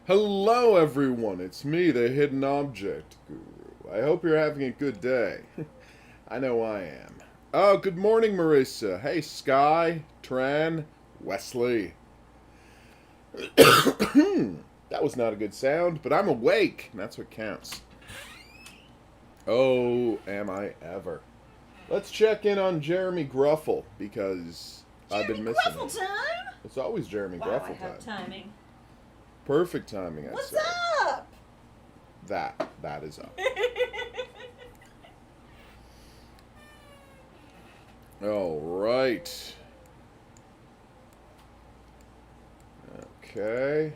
Hello, everyone. It's me, the Hidden Object Guru. I hope you're having a good day. I know I am. Oh, good morning, Marissa. Hey, Sky, Tran, Wesley. That was not a good sound, but I'm awake, and that's what counts. Oh, am I ever. Let's check in on Jeremy Gruffle, because I've been missing him. Gruffle time? It's always Jeremy Wow, Gruffle I have time. timing. Perfect timing, I What's say. up? That is up. All right. Okay.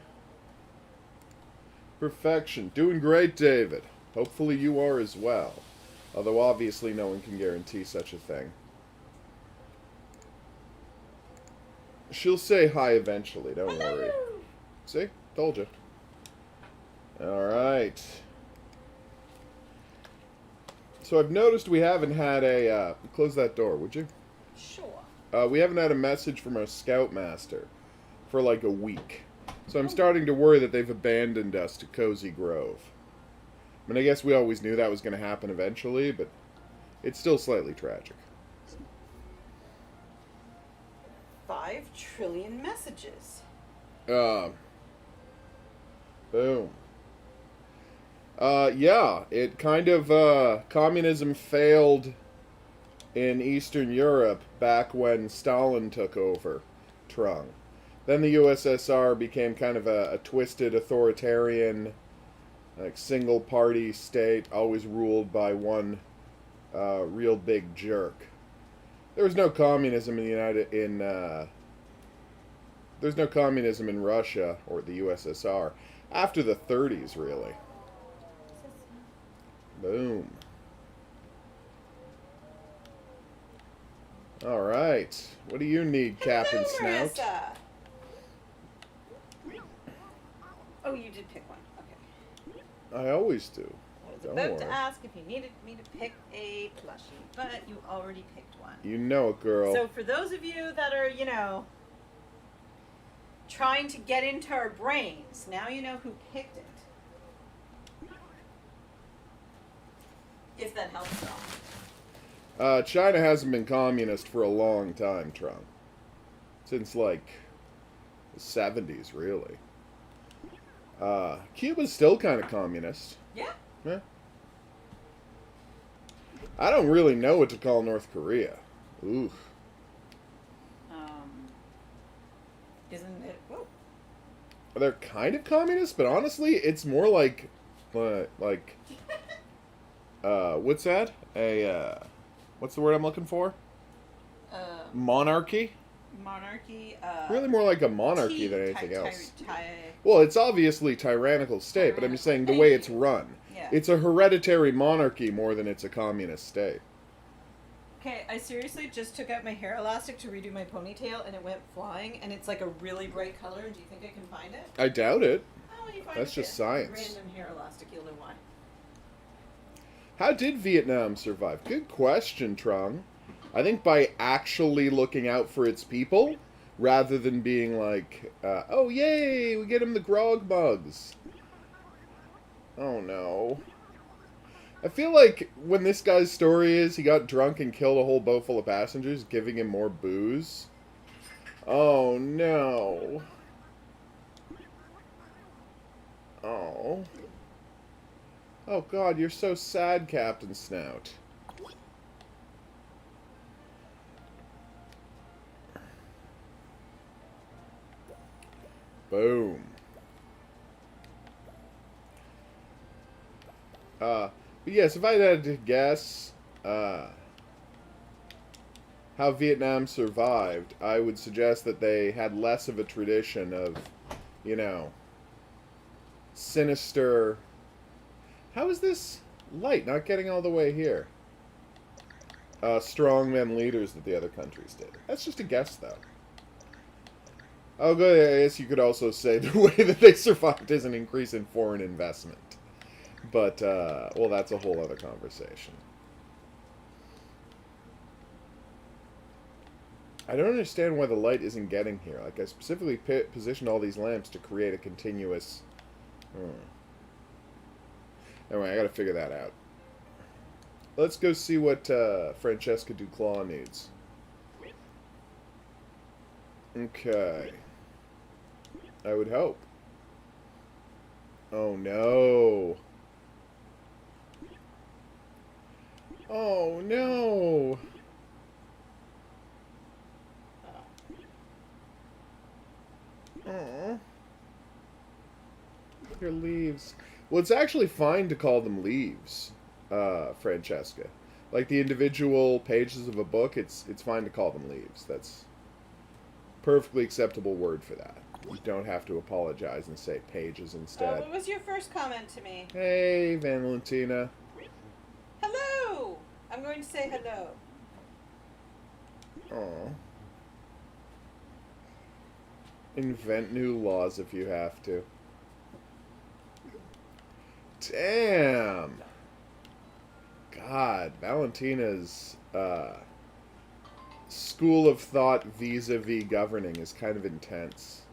Perfection. Doing great, David. Hopefully you are as well. Although obviously no one can guarantee such a thing. She'll say hi eventually, don't worry. See? Told you. Alright. So I've noticed we haven't had a... close that door, would you? Sure. We haven't had a message from our scoutmaster for like a week. So I'm starting to worry that they've abandoned us to Cozy Grove. I mean, I guess we always knew that was going to happen eventually, but it's still slightly tragic. 5 trillion messages. Boom. Yeah, it kind of, communism failed in Eastern Europe back when Stalin took over Trung. Then the USSR became kind of a twisted authoritarian, like single-party state, always ruled by one real big jerk. There was no communism in there's no communism in Russia or the USSR after the 30s, really. Boom. All right. What do you need, Captain Hello, Snout? Marissa. Oh, you did pick one. Okay. I always do. I was Don't about worry. to ask if you needed me to pick a plushie, but you already picked one. You know it, girl. So for those of you that are, trying to get into our brains, now you know who picked it. If that helps at all. China hasn't been communist for a long time, Trump. Since, like, the 70s, really. Cuba's still kind of communist. Yeah. Yeah. I don't really know what to call North Korea. Ooh. Isn't it? Whoa. They're kind of communist, but honestly, it's more like, what's that? What's the word I'm looking for? Monarchy? Monarchy. Really more like a monarchy than anything else. Well, it's obviously tyrannical state, but I'm just saying the way it's run. Yeah. It's a hereditary monarchy more than it's a communist state. Okay, I seriously just took out my hair elastic to redo my ponytail, and it went flying, and it's like a really bright color. Do you think I can find it? I doubt it. Oh, when you find That's it, just yeah. science. Random hair elastic, you'll know why. How did Vietnam survive? Good question, Trung. I think by actually looking out for its people, rather than being like, oh yay, we get him the grog mugs. Oh no. I feel like when this guy's story is he got drunk and killed a whole boat full of passengers, giving him more booze. Oh no. Oh. Oh god, you're so sad, Captain Snout. Boom. But yes, if I had to guess how Vietnam survived, I would suggest that they had less of a tradition of, sinister... How is this light not getting all the way here? Strongmen leaders that the other countries did. That's just a guess, though. Oh, good. I guess you could also say the way that they survived is an increase in foreign investment. But, well, that's a whole other conversation. I don't understand why the light isn't getting here. Like, I specifically positioned all these lamps to create a continuous Hmm. Anyway, I gotta figure that out. Let's go see what Francesca Duclaw needs. Okay. I would hope. Oh no. Oh no. Aw. Your leaves. Well, it's actually fine to call them leaves, Francesca. Like the individual pages of a book, it's fine to call them leaves. That's perfectly acceptable word for that. You don't have to apologize and say pages instead. What was your first comment to me? Hey, Valentina. Hello! I'm going to say hello. Aw. Invent new laws if you have to. Damn. God, Valentina's school of thought vis-a-vis governing is kind of intense.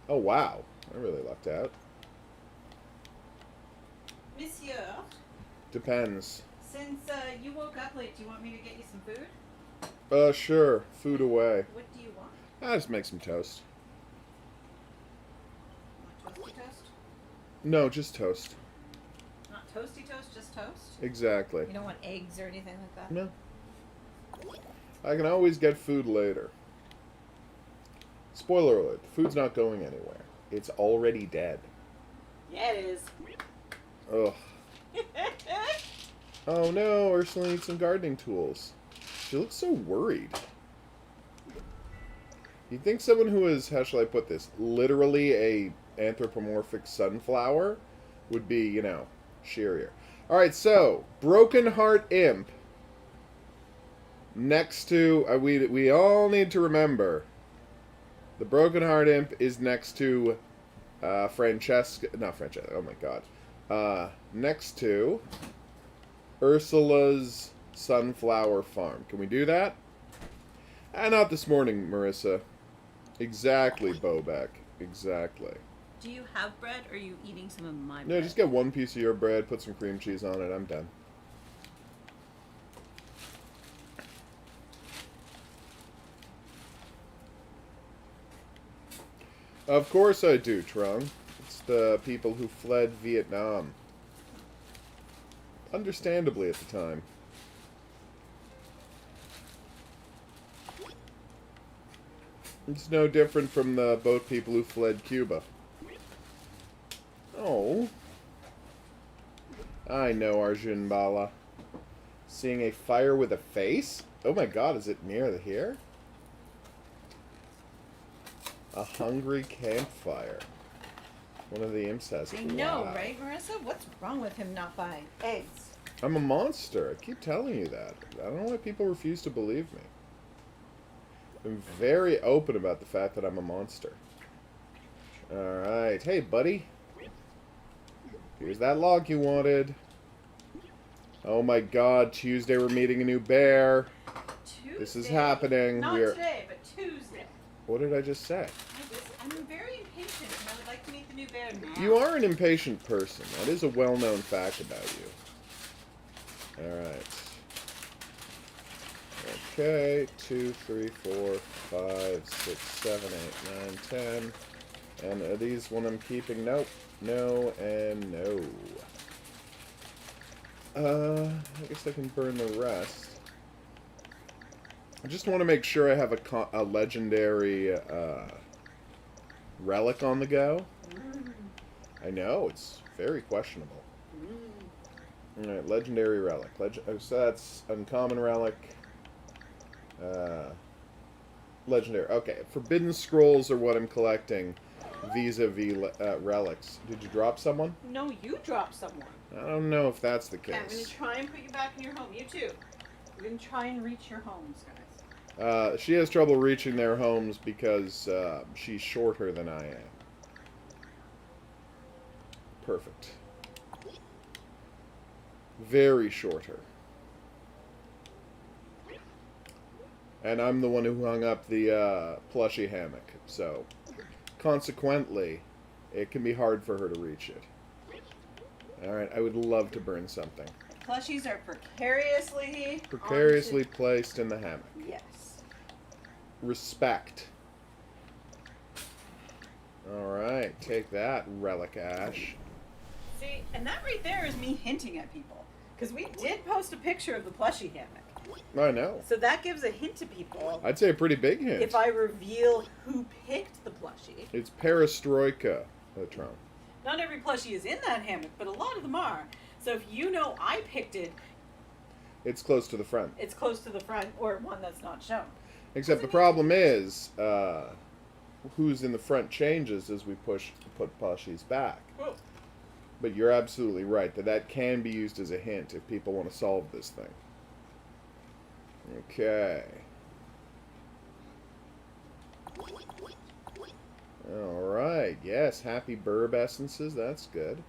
Oh, wow. I really lucked out. Monsieur, Depends. since you woke up late, do you want me to get you some food? Sure. Food away. What do you want? I'll just make some toast. Want toasty toast? No, just toast. Not toasty toast, just toast? Exactly. You don't want eggs or anything like that? No. I can always get food later. Spoiler alert, the food's not going anywhere. It's already dead. Yeah, it is. Ugh. Oh no, Ursula needs some gardening tools. She looks so worried. You'd think someone who is, how shall I put this, literally a anthropomorphic sunflower would be, you know, cheerier. Alright, so, Broken Heart Imp. Next to, we all need to remember, the Broken Heart Imp is next to Francesca, oh my god. Next to Ursula's Sunflower Farm. Can we do that? Not this morning, Marissa. Exactly, Bobek. Exactly. Do you have bread, or are you eating some of my bread? No, just get one piece of your bread, put some cream cheese on it, I'm done. Of course I do, Trung. It's the people who fled Vietnam. Understandably at the time. It's no different from the boat people who fled Cuba. Oh. I know, Arjun Bala. Seeing a fire with a face? Oh my god, is it near here? A hungry campfire. One of the imps has it. I know, Wow. right, Marissa? What's wrong with him not buying eggs? I'm a monster. I keep telling you that. I don't know why people refuse to believe me. I'm very open about the fact that I'm a monster. Alright. Hey, buddy. Here's that log you wanted. Oh my god, Tuesday we're meeting a new bear. Tuesday? This is happening. Not today, but Tuesday. What did I just say? I'm very impatient, and I would like to meet the new bear now. You are an impatient person. That is a well-known fact about you. Alright. Okay, 2, 3, 4, 5, 6, 7, 8, 9, 10. And are these one I'm keeping? Nope. No, and no. I guess I can burn the rest. I just want to make sure I have a legendary relic on the go. I know, it's very questionable. Alright, legendary relic. So that's uncommon relic. Legendary. Okay, forbidden scrolls are what I'm collecting vis-a-vis relics. Did you drop someone? No, you dropped someone. I don't know if that's the Okay, I'm going case. to try and put you back in your home. You too. We're going to try and reach your homes, guys. She has trouble reaching their homes because she's shorter than I am. Perfect. Very shorter. And I'm the one who hung up the plushy hammock, so consequently, it can be hard for her to reach it. Alright, I would love to burn something. Plushies are precariously Placed in the hammock. Yes. Respect. Alright, take that, Relic Ash. See, and that right there is me hinting at people. Because we did post a picture of the plushie hammock. I know. So that gives a hint to people. I'd say a pretty big hint. If I reveal who picked the plushie. It's Perestroika, Trump. Not every plushie is in that hammock, but a lot of them are. So if you know I picked it, it's close to the front. It's close to the front, or one that's not shown. Except the problem is, who's in the front changes as we put plushies back. Whoa. But you're absolutely right that can be used as a hint if people want to solve this thing. Okay. Alright, yes, happy burb essences, that's good.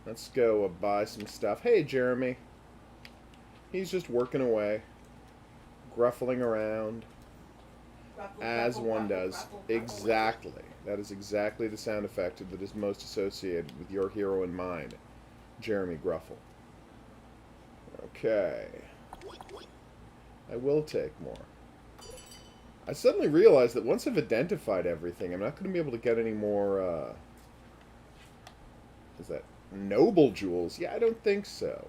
Let's go buy some stuff. Hey, Jeremy. He's just working away, gruffling around, as one does. Exactly. That is exactly the sound effect that is most associated with your hero in mind, Jeremy Gruffle. Okay. I will take more. I suddenly realized that once I've identified everything, I'm not going to be able to get any more, is that noble jewels? Yeah, I don't think so.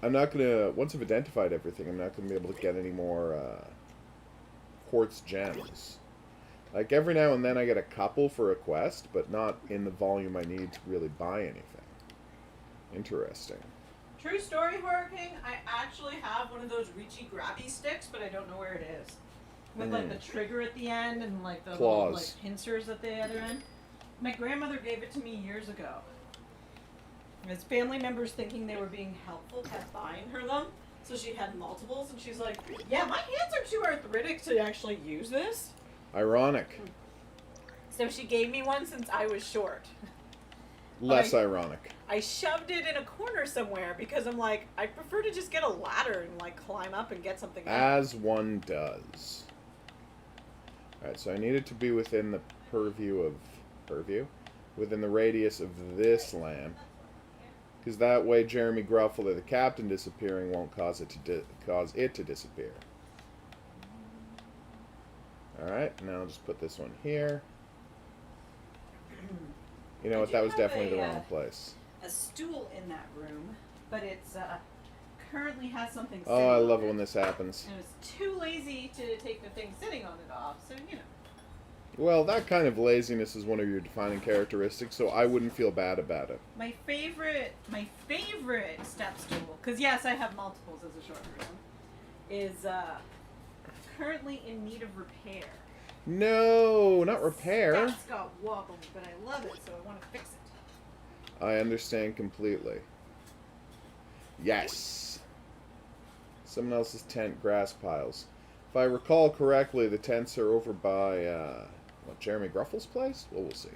I'm not going to, once I've identified everything, I'm not going to be able to get any more, quartz gems. Like, every now and then I get a couple for a quest, but not in the volume I need to really buy anything. Interesting. True story, Horror King, I actually have one of those reachy grabby sticks, but I don't know where it is. With like the trigger at the end and like the little like pincers at the other end. My grandmother gave it to me years ago. As family members thinking they were being helpful kept buying her them. So she had multiples and she's like, yeah, my hands are too arthritic to actually use this. Ironic. So she gave me one since I was short. Less ironic. I shoved it in a corner somewhere because I'm like, I prefer to just get a ladder and like climb up and get something as one does. Alright, so I need it to be within the within the radius of this lamp. Because that way Jeremy Gruffle or the captain disappearing won't cause it to disappear. Alright, now I'll just put this one here. You know what, that was definitely the wrong place. A stool in that room, but it's currently has something sitting I love it when this happens. And I was too lazy to take the thing sitting on it off, so you know. Well, that kind of laziness is one of your defining characteristics, so I wouldn't feel bad about it. My favorite step stool, because yes, I have multiples as a short person, is currently in need of repair. No, not repair. That's got wobbled, but I love it, so I want to fix it. I understand completely. Yes. Someone else's tent, grass piles. If I recall correctly, the tents are over by, Jeremy Gruffle's place? Well, we'll see.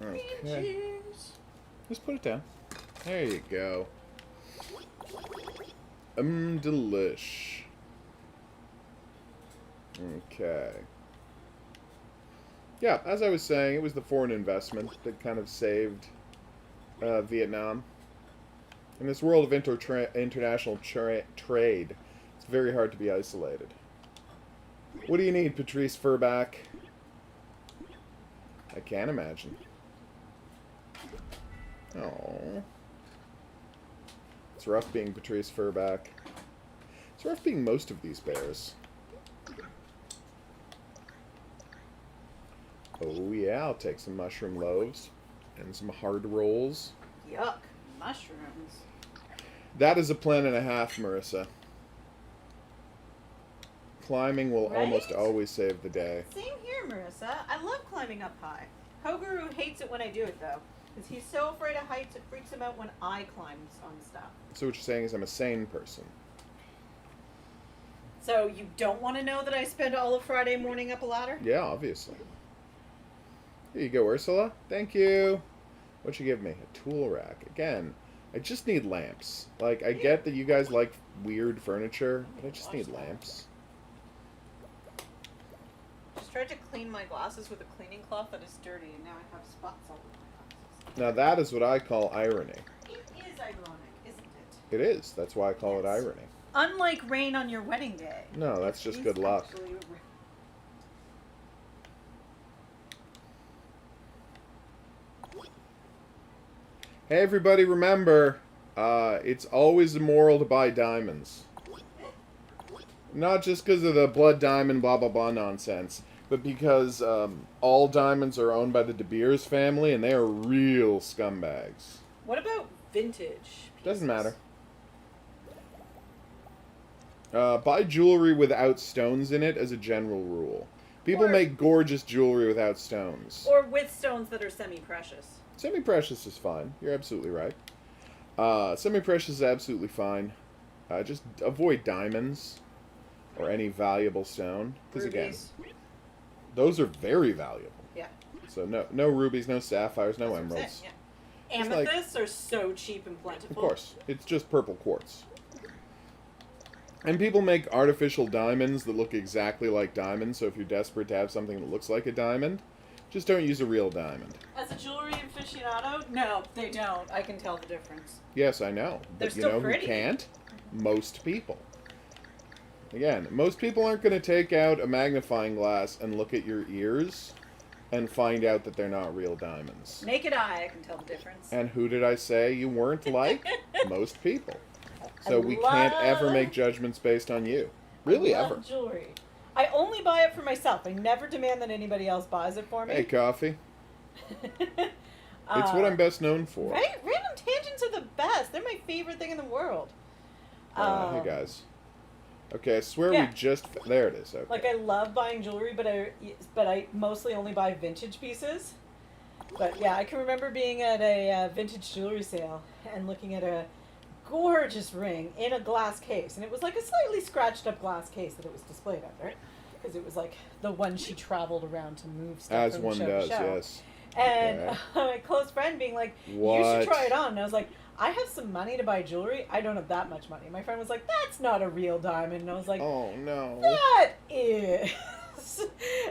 Okay. Just put it down. There you go. Delish. Okay. Yeah, as I was saying, it was the foreign investment that kind of saved Vietnam. In this world of international trade, it's very hard to be isolated. What do you need, Patrice Furback? I can't imagine. Oh. It's rough being Patrice Furback. It's rough being most of these bears. Oh yeah, I'll take some mushroom loaves and some hard rolls. Yuck. Mushrooms. That is a plan and a half, Marissa. Climbing will almost always save the day. Same here, Marissa. I love climbing up high. HOGuru hates it when I do it, though. Because he's so afraid of heights, it freaks him out when I climb on stuff. So what you're saying is I'm a sane person. So you don't want to know that I spend all of Friday morning up a ladder? Yeah, obviously. Here you go, Ursula. Thank you. What'd you give me? A tool rack. Again, I just need lamps. Like, I get that you guys like weird furniture, but I just need lamps. Just tried to clean my glasses with a cleaning cloth that is dirty, and now I have spots all over my glasses. Now that is what I call irony. It is ironic, isn't it? It is. That's why I call it irony. Unlike rain on your wedding day. No, that's just good luck. Hey everybody, remember, it's always immoral to buy diamonds. Not just because of the blood diamond blah blah blah nonsense, but because all diamonds are owned by the De Beers family and they are real scumbags. What about vintage pieces? Doesn't matter. Buy jewelry without stones in it as a general rule. People make gorgeous jewelry without stones. Or with stones that are semi-precious. Semi-precious is fine. You're absolutely right. Semi-precious is absolutely fine. Just avoid diamonds or any valuable stone. Because again, those are very valuable. Yeah. So no rubies, no sapphires, no emeralds. Yeah. Amethysts are so cheap and plentiful. Of course. It's just purple quartz. And people make artificial diamonds that look exactly like diamonds, so if you're desperate to have something that looks like a diamond, just don't use a real diamond. As a jewelry aficionado, no, they don't. I can tell the difference. Yes, I know. They're But you still know pretty. who can't? Most people. Again, most people aren't going to take out a magnifying glass and look at your ears and find out that they're not real diamonds. Naked eye, I can tell the difference. And who did I say you weren't like? Most people. So we can't ever make judgments based on you. Really, I love ever. Jewelry. I only buy it for myself. I never demand that anybody else buys it for me. Hey, coffee. It's what I'm best known for. Right? Random tangents are the best. They're my favorite thing in the world. Hey, guys. Okay, I swear Yeah. we just... There it is. Okay. Like, I love buying jewelry, but I mostly only buy vintage pieces. But, yeah, I can remember being at a vintage jewelry sale and looking at a gorgeous ring in a glass case. And it was like a slightly scratched up glass case that it was displayed under. Because it was like the one she traveled around to move stuff As from one show does, to show. yes. And Yeah. my close friend being like, you What? should try it on. And I was like, I have some money to buy jewelry. I don't have that much money. My friend was like, that's not a real diamond. And I was like, Oh, no. that is.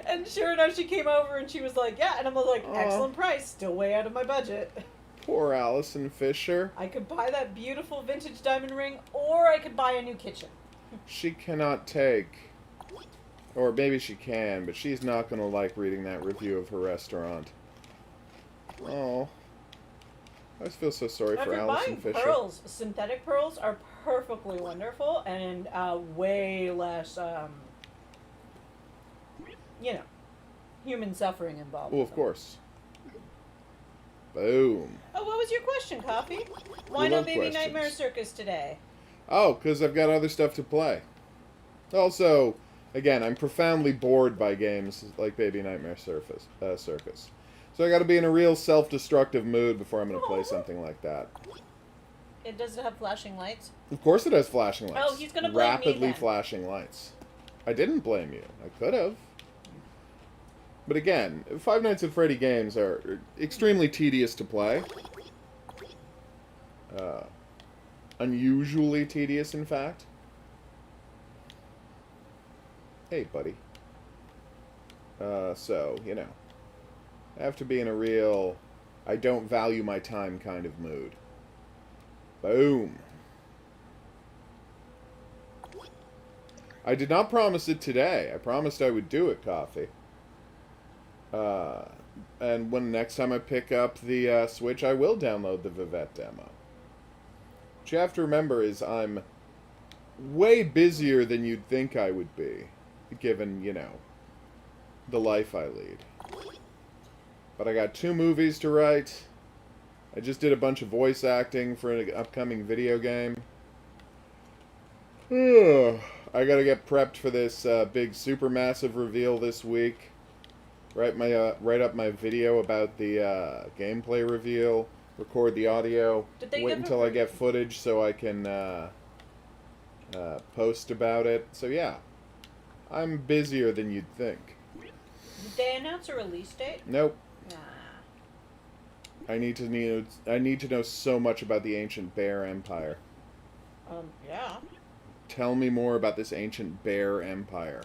And sure enough, she came over and she was like, yeah. And I'm like, excellent price. Still way out of my budget. Poor Allison Fisher. I could buy that beautiful vintage diamond ring, or I could buy a new kitchen. She cannot take... Or maybe she can, but she's not going to like reading that review of her restaurant. Oh. I just feel so sorry Now, for if you're Allison buying Fisher. pearls, synthetic pearls are perfectly wonderful and way less, human suffering involved. Oh, of course. Boom. Oh, what was your question, Coffee? Why We no love Baby questions. Nightmare Circus today? Oh, because I've got other stuff to play. Also, again, I'm profoundly bored by games like Baby Nightmare Circus. So I got to be in a real self-destructive mood before I'm going to play something like that. Does it have flashing lights? Of course it has flashing lights. Oh, he's gonna blame me Rapidly then. flashing lights. I didn't blame you. I could have. But again, Five Nights at Freddy games are extremely tedious to play. Unusually tedious, in fact. Hey, buddy. So, I have to be in a real, I don't value my time kind of mood. Boom. I did not promise it today. I promised I would do it, Coffee. And when next time I pick up the Switch, I will download the Vivette demo. What you have to remember is I'm way busier than you'd think I would be, given, the life I lead. But I got 2 movies to write. I just did a bunch of voice acting for an upcoming video game. I gotta get prepped for this big supermassive reveal this week. Write up my video about the gameplay reveal. Record the audio. Wait until I get footage so I can post about it. So yeah, I'm busier than you'd think. Did they announce a release date? Nope. Nah. I need to know so much about the ancient bear empire. Yeah. Tell me more about this ancient bear empire.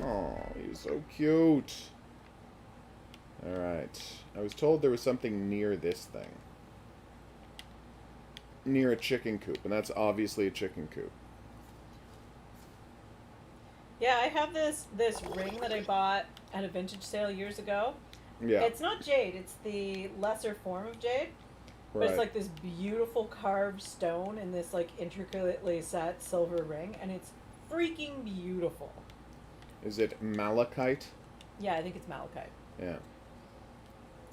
Oh, he's so cute. Alright. I was told there was something near this thing. Near a chicken coop, and that's obviously a chicken coop. Yeah, I have this ring that I bought at a vintage sale years ago. Yeah. It's not jade, it's the lesser form of jade. But Right. it's like this beautiful carved stone in this like intricately set silver ring, and it's freaking beautiful. Is it malachite? Yeah, I think it's malachite. Yeah.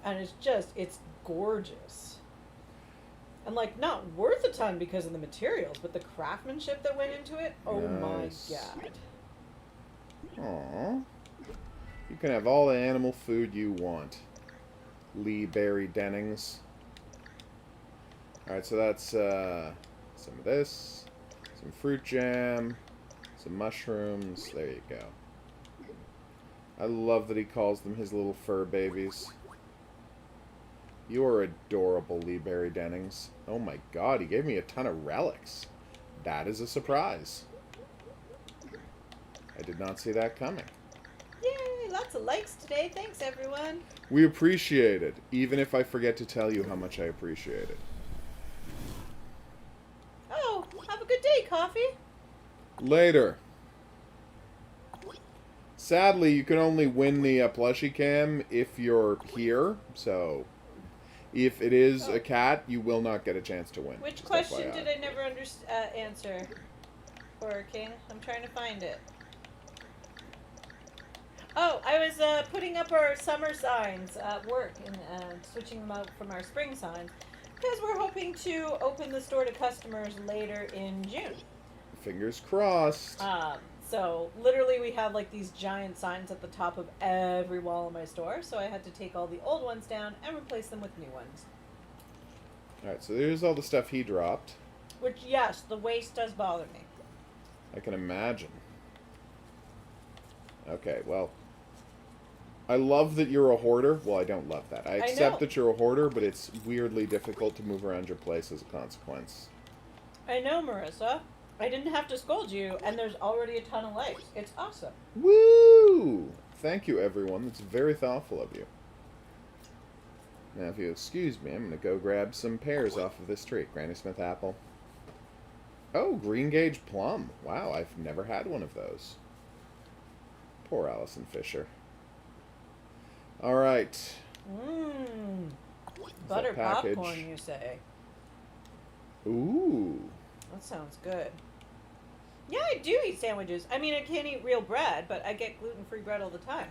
And it's gorgeous. And like not worth a ton because of the materials, but the craftsmanship that went into it, oh Nice. my god. Aww. You can have all the animal food you want. Lee Barry Dennings. Alright, so that's some of this, some fruit jam, some mushrooms. There you go. I love that he calls them his little fur babies. You are adorable, Lee Barry Dennings. Oh my god, he gave me a ton of relics. That is a surprise. I did not see that coming. Yay, lots of likes today. Thanks everyone. We appreciate it, even if I forget to tell you how much I appreciate it. Oh, have a good day, Coffee. Later. Sadly, you can only win the plushie cam if you're here, so if it is a cat, you will not get a chance to win. Which Just question FYI. did I never answer? Horror King, I'm trying to find it. Oh, I was putting up our summer signs at work and switching them out from our spring signs because we're hoping to open the store to customers later in June. Fingers crossed. So literally we have like these giant signs at the top of every wall in my store, so I had to take all the old ones down and replace them with new ones. Alright, so there's all the stuff he dropped. Which, yes, the waste does bother me. I can imagine. Okay, well, I love that you're a hoarder. Well, I don't love that. I accept that you're a hoarder, but it's weirdly difficult to move around your place as a consequence. I know, Marissa. I didn't have to scold you, and there's already a ton of likes. It's awesome. Woo! Thank you, everyone. That's very thoughtful of you. Now, if you excuse me, I'm going to go grab some pears off of this tree. Granny Smith apple. Oh, green gauge plum. Wow, I've never had one of those. Poor Allison Fisher. All right. Mmm. What's Butter that package? popcorn, you say? Ooh. That sounds good. Yeah, I do eat sandwiches. I mean, I can't eat real bread, but I get gluten-free bread all the time.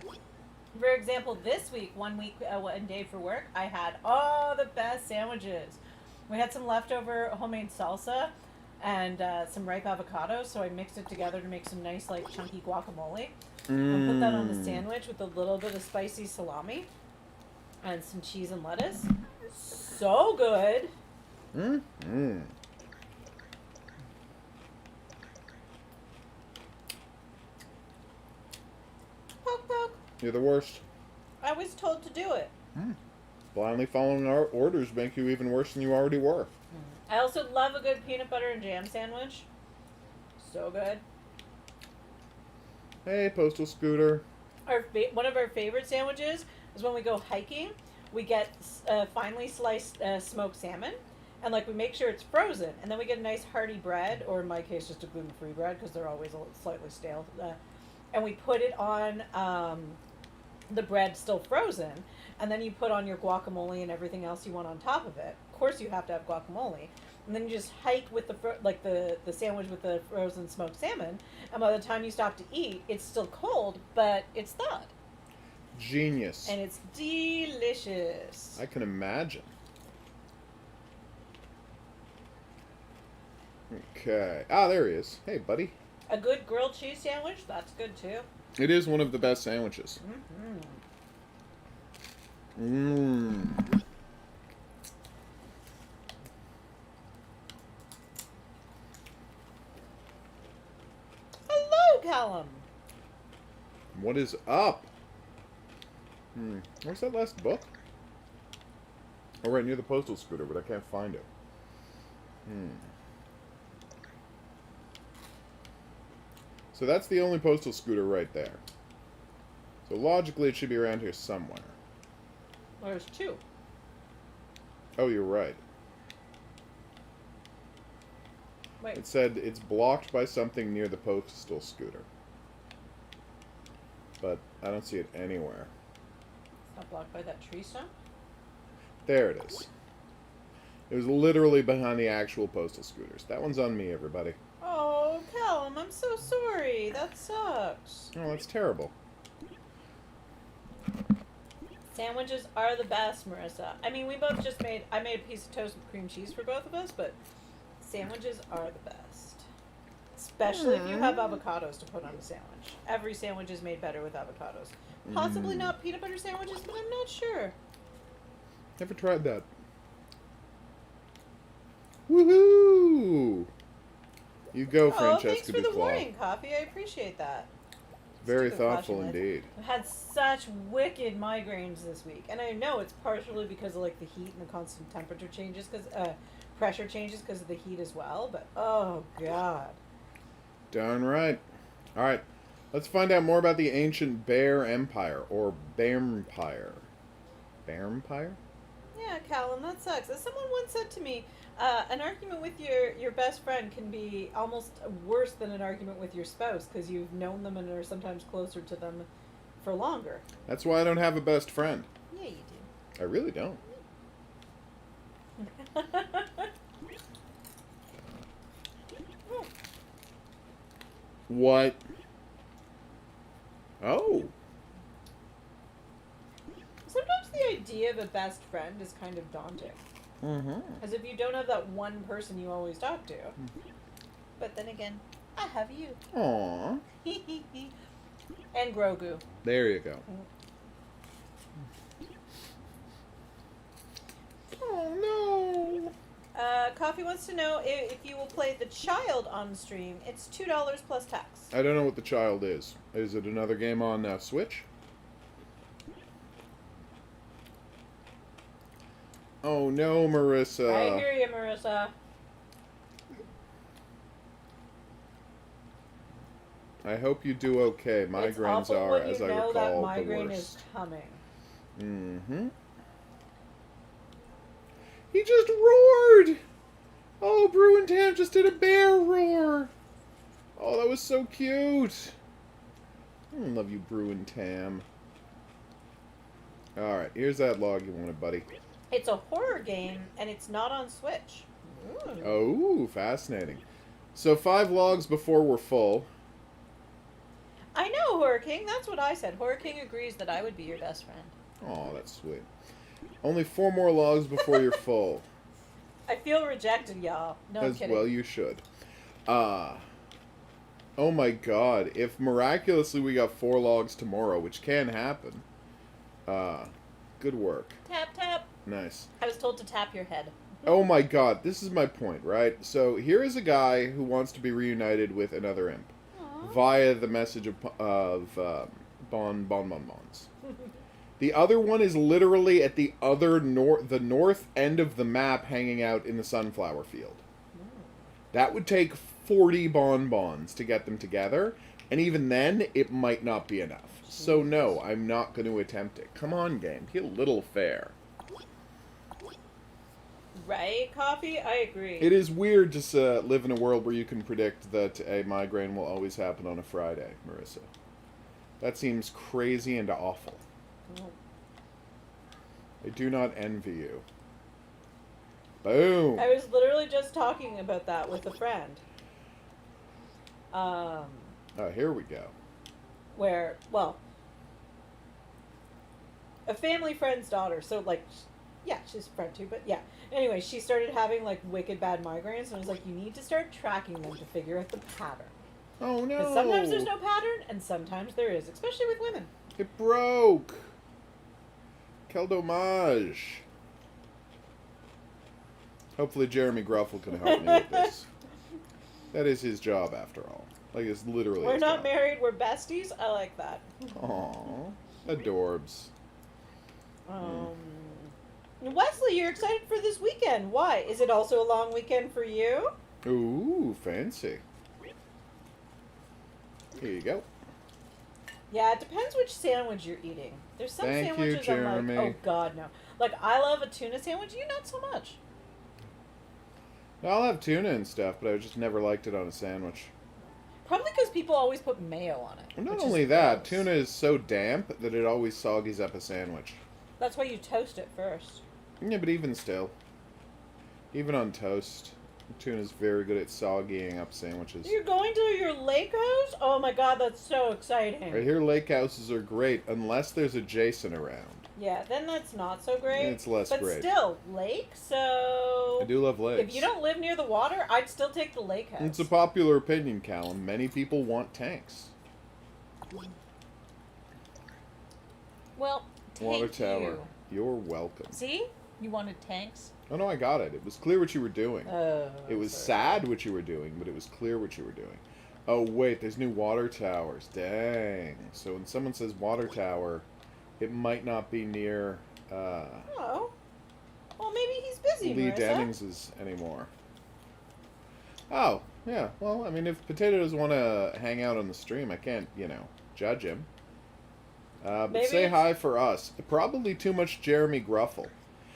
For example, this week, one day for work, I had all the best sandwiches. We had some leftover homemade salsa and some ripe avocados, so I mixed it together to make some nice, like, chunky guacamole. And put that on the sandwich with a little bit of spicy salami and some cheese and lettuce. So good. Mm-hmm. Poke, poke. You're the worst. I was told to do it. Blindly following our orders make you even worse than you already were. I also love a good peanut butter and jam sandwich. So good. Hey, Postal Scooter. One of our favorite sandwiches is when we go hiking. We get finely sliced smoked salmon, and like we make sure it's frozen, and then we get a nice hearty bread, or in my case, just a gluten-free bread because they're always a little slightly stale. And we put it on the bread still frozen, and then you put on your guacamole and everything else you want on top of it. Of course, you have to have guacamole. And then you just hike with the sandwich with the frozen smoked salmon, and by the time you stop to eat, it's still cold, but it's thawed. Genius. And it's delicious. I can imagine. Okay. Ah, there he is. Hey, buddy. A good grilled cheese sandwich, that's good too. It is one of the best sandwiches. Mmm. Hello, Callum. What is up? Where's that last book? Oh, right near the postal scooter, but I can't find it. So that's the only postal scooter right there. So logically, it should be around here somewhere. Well, there's two. Oh, you're right. Wait. It said it's blocked by something near the postal scooter. But I don't see it anywhere. It's not blocked by that tree stump? There it is. It was literally behind the actual postal scooters. That one's on me, everybody. Oh, Callum, I'm so sorry. That sucks. Oh, that's terrible. Sandwiches are the best, Marissa. I mean, we both just made... I made a piece of toast with cream cheese for both of us, but sandwiches are the best. Especially if you have avocados to put on a sandwich. Every sandwich is made better with avocados. Possibly not peanut butter sandwiches, but I'm not sure. Never tried that. Woohoo! You go, Francesca thanks for the Duclaw. warning, Coffee. I appreciate that. Very Stupid thoughtful flashing lights. indeed. I've had such wicked migraines this week, and I know it's partially because of like the heat and the constant temperature changes, because pressure changes because of the heat as well. But oh god. Darn right. All right, let's find out more about the ancient Bear Empire or Bearmpire. Bearmpire? Yeah, Callum, that sucks. As someone once said to me, an argument with your best friend can be almost worse than an argument with your spouse because you've known them and are sometimes closer to them for longer. That's why I don't have a best friend. Yeah, you do. I really don't. What? Oh. Sometimes the idea of a best friend is kind of daunting. Mm-hmm. As if you don't have that one person you always talk to. But then again, I have you. Aww. And Grogu. There you go. Oh no. Coffee wants to know if you will play The Child on stream. It's $2 plus tax. I don't know what The Child is. Is it another game on Switch? Oh no, Marissa. I hear you, Marissa. I hope you do okay. Migraines are, as I recall, that the migraine worst. is coming. Mm-hmm. He just roared! Oh, Brew and Tam just did a bear roar! Oh, that was so cute! I love you, Brew and Tam. Alright, here's that log you wanted, buddy. It's a horror game, and it's not on Switch. Ooh. Oh, fascinating. So 5 logs before we're full. I know, Horror King. That's what I said. Horror King agrees that I would be your best friend. Oh, that's sweet. Only 4 more logs before you're full. I feel rejected, y'all. No, I'm As kidding. well you should. Oh my god. If miraculously we got 4 logs tomorrow, which can happen. Good work. Tap, tap. Nice. I was told to tap your head. Oh my god, this is my point, right? So here is a guy who wants to be reunited with another imp. Aww. Via the message of bonbons. The other one is literally at the other the north end of the map, hanging out in the sunflower field. That would take 40 bonbons to get them together, and even then, it might not be enough. So no, I'm not going to attempt it. Come on, game, be a little fair. Right, Coffee? I agree. It is weird to live in a world where you can predict that a migraine will always happen on a Friday, Marissa. That seems crazy and awful. I do not envy you. Boom. I was literally just talking about that with a friend. Here we go. Where, well, a family friend's daughter, so like, yeah, she's a friend too, but yeah. Anyway, she started having like wicked bad migraines, and I was like, you need to start tracking them to figure out the pattern. Oh no. Because sometimes there's no pattern, and sometimes there is, especially with women. It broke. Quel dommage. Hopefully Jeremy Gruffle can help me with this. That is his job, after all. Like, it's literally We're his not job. married, we're besties. I like that. Aww. Adorbs. Wesley, you're excited for this weekend. Why? Is it also a long weekend for you? Ooh, fancy. Here you go. Yeah, it depends which sandwich you're eating. There's some Thank you, sandwiches I'm like, Jeremy. oh god, no. Like, I love a tuna sandwich, you not so much. I'll have tuna and stuff, but I just never liked it on a sandwich. Probably because people always put mayo on it. Well, not which only is that, gross. tuna is so damp that it always soggies up a sandwich. That's why you toast it first. Yeah, but even still. Even on toast, tuna's very good at soggying up sandwiches. You're going to your lake house? Oh my god, that's so exciting. Right here, lake houses are great, unless there's a Jason around. Yeah, then that's not so great. It's less but great. But still, lake, so... I do love lakes. If you don't live near the water, I'd still take the lake house. It's a popular opinion, Callum. Many people want tanks. Well, thank Water tower. you. You're welcome. See? You wanted tanks? Oh no, I got it. It was clear what you were doing. Oh. It was sorry. sad what you were doing, but it was clear what you were doing. Oh wait, there's new water towers. Dang. So when someone says water tower, it might not be near Oh. Well, maybe he's busy, Lee Marissa. Dennings's anymore. Oh, yeah. Well, I mean, if Potato doesn't want to hang out on the stream, I can't, judge him. But Maybe say it's- hi for us. Probably too much Jeremy Gruffle.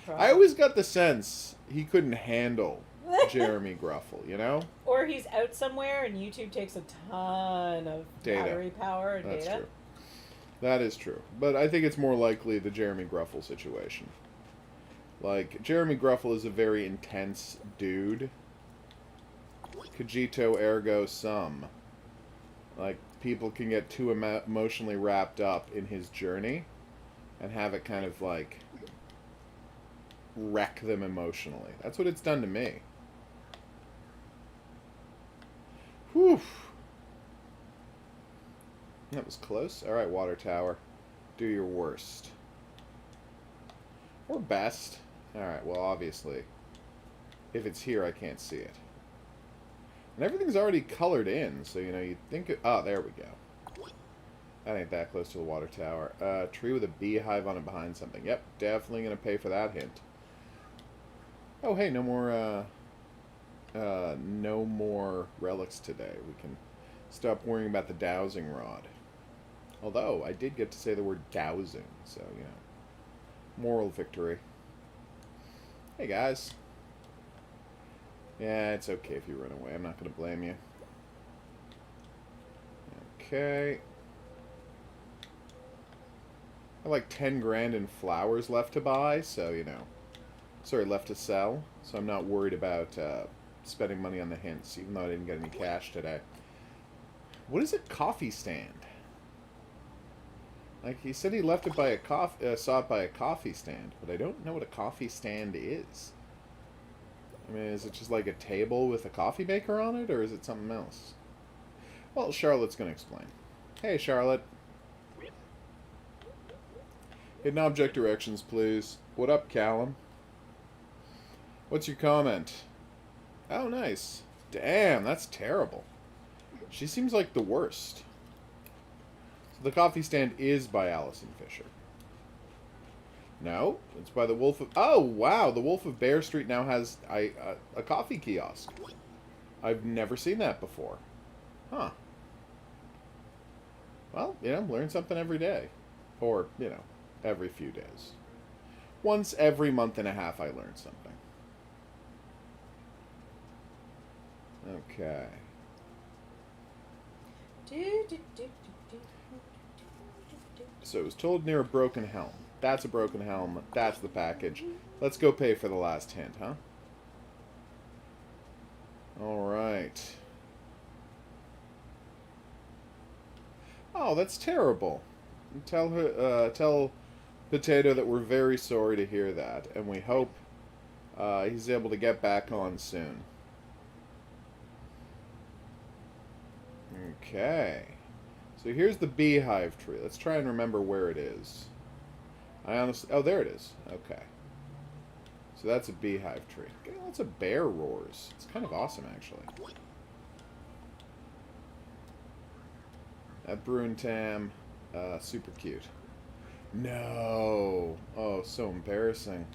Probably. I always got the sense he couldn't handle Jeremy Gruffle, you know? Or he's out somewhere and YouTube takes a ton of Data. battery power and That's data. true. That is true. But I think it's more likely the Jeremy Gruffle situation. Like, Jeremy Gruffle is a very intense dude. Cogito ergo sum. Like, people can get too emotionally wrapped up in his journey and have it kind of, like, wreck them emotionally. That's what it's done to me. Whew. That was close. Alright, water tower. Do your worst. Or best. Alright, well, obviously, if it's here, I can't see it. And everything's already colored in, so, you'd think... Oh, there we go. That ain't that close to the water tower. Tree with a beehive on it behind something. Yep, definitely gonna pay for that hint. Oh, hey, no more relics today. We can stop worrying about the dowsing rod. Although, I did get to say the word dowsing, so, moral victory. Hey, guys. Yeah, it's okay if you run away. I'm not going to blame you. Okay. I have like 10 grand in flowers left to buy, so, Sorry, left to sell. So I'm not worried about spending money on the hints, even though I didn't get any cash today. What is a coffee stand? Like, he said he left it by a saw it by a coffee stand, but I don't know what a coffee stand is. I mean, is it just like a table with a coffee maker on it, or is it something else? Well, Charlotte's going to explain. Hey, Charlotte. Hidden object directions, please. What up, Callum? What's your comment? Oh, nice. Damn, that's terrible. She seems like the worst. So the coffee stand is by Allison Fisher. No, it's by the Wolf of... Oh, wow, the Wolf of Bear Street now has a coffee kiosk. I've never seen that before. Huh. Well, learn something every day. Or, every few days. Once every month and a half I learn something. Okay. So it was told near a broken helm. That's a broken helm. That's the package. Let's go pay for the last hint, huh? Alright. Oh, that's terrible. Tell her, tell Potato that we're very sorry to hear that, and we hope he's able to get back on soon. Okay. So here's the beehive tree. Let's try and remember where it is. I honestly... Oh, there it is. Okay. So that's a beehive tree. Okay, lots of bear roars. It's kind of awesome, actually. That Bruintam, super cute. No. Oh, so embarrassing.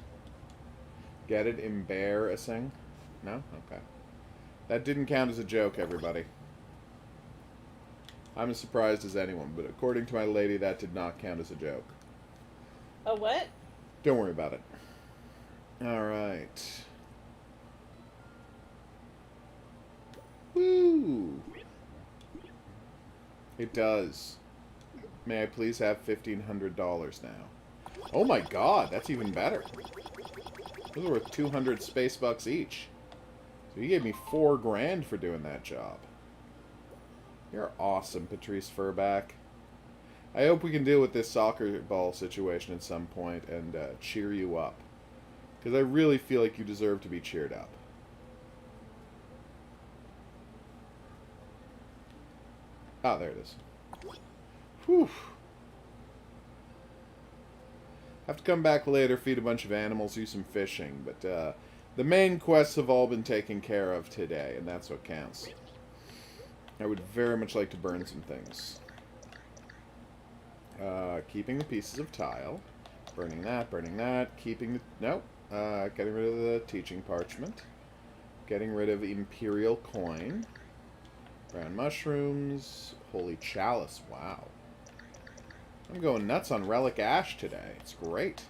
Get it? Embarrassing? No? Okay. That didn't count as a joke, everybody. I'm as surprised as anyone, but according to my lady, that did not count as a joke. A what? Don't worry about it. Alright. Woo! It does. May I please have $1,500 now? Oh my god, that's even better. Those are worth 200 space bucks each. So you gave me $4 grand for doing that job. You're awesome, Patrice Furback. I hope we can deal with this soccer ball situation at some point and cheer you up. Because I really feel like you deserve to be cheered up. Ah, there it is. Whew. Have to come back later, feed a bunch of animals, do some fishing. But the main quests have all been taken care of today, and that's what counts. I would very much like to burn some things. Keeping the pieces of tile. Burning that, keeping the... Nope. Getting rid of the teaching parchment. Getting rid of Imperial coin. Brown mushrooms. Holy chalice. Wow. I'm going nuts on relic ash today. It's great.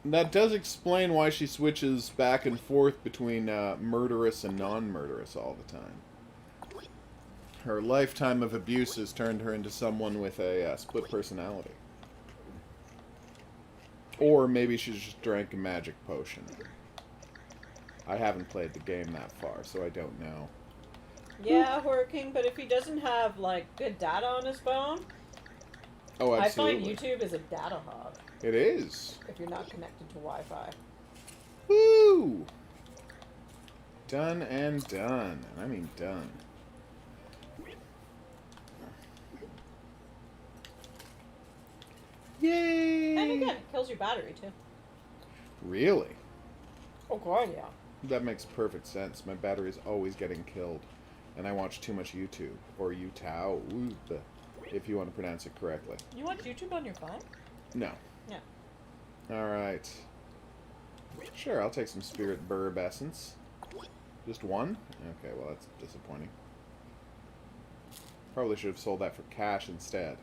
That does explain why she switches back and forth between murderous and non-murderous all the time. Her lifetime of abuse has turned her into someone with a split personality. Or maybe she just drank a magic potion. I haven't played the game that far, so I don't know. Yeah, working, but if he doesn't have, like, good data on his phone... Oh, absolutely. I find YouTube is a data hog. It is. If you're not connected to Wi-Fi. Woo! Done and done. And I mean done. Yay! And again, it kills your battery, too. Really? Oh, God, yeah. That makes perfect sense. My battery's always getting killed. And I watch too much YouTube. Or YouTube, if you want to pronounce it correctly. You watch YouTube on your phone? No. Yeah. Alright. Sure, I'll take some Spirit Burb Essence. Just one? Okay, well that's disappointing. Probably should have sold that for cash instead.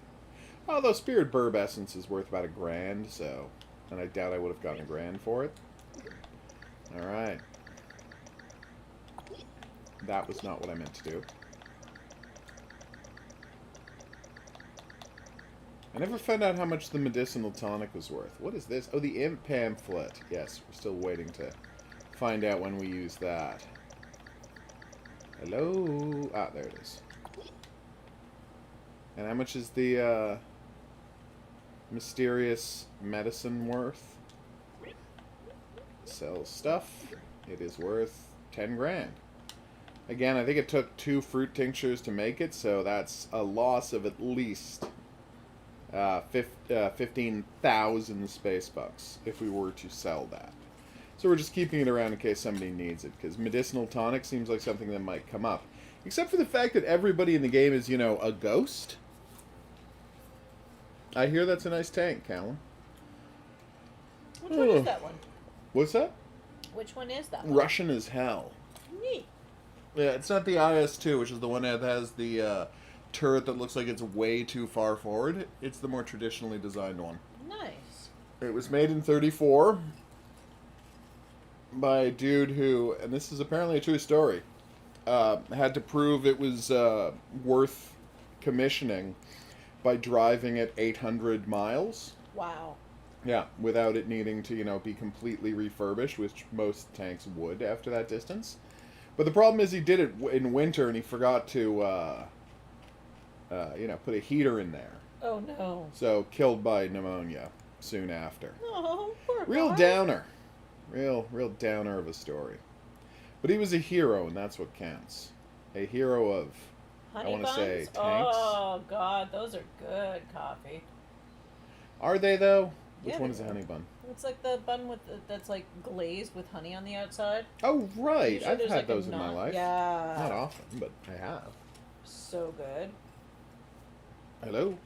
Although Spirit Burb Essence is worth about $1 grand, so... And I doubt I would have gotten $1 grand for it. Alright. That was not what I meant to do. I never found out how much the medicinal tonic was worth. What is this? Oh, the imp pamphlet. Yes, we're still waiting to find out when we use that. Hello? Ah, there it is. And how much is the mysterious medicine worth? Sell stuff. It is worth 10 grand. Again, I think it took 2 fruit tinctures to make it, so that's a loss of at least 15,000 space bucks if we were to sell that. So we're just keeping it around in case somebody needs it, because medicinal tonic seems like something that might come up. Except for the fact that everybody in the game is, you know, a ghost. I hear that's a nice tank, Callum. Which one is that one? What's that? Which one is that one? Russian as hell. Neat. Yeah, it's not the IS-2, which is the one that has the turret that looks like it's way too far forward. It's the more traditionally designed one. Nice. It was made in 1934 by a dude who, and this is apparently a true story, had to prove it was worth commissioning by driving at 800 miles. Wow. Yeah, without it needing to, you know, be completely refurbished, which most tanks would after that distance. But the problem is he did it in winter and he forgot to, you know, put a heater in there. Oh, no. So, killed by pneumonia soon after. Oh, poor Real guy. downer. Real downer of a story. But he was a hero, and that's what counts. A hero of, Honey I want to buns? say, tanks. Oh, God, those are good coffee. Are they, though? Which Yeah, one they is the are. honey bun? It's like the bun with that's like glazed with honey on the outside. Oh, right. Usually I've there's, had like, a those in my life. Yeah. Not often, but I have. So good. Hello?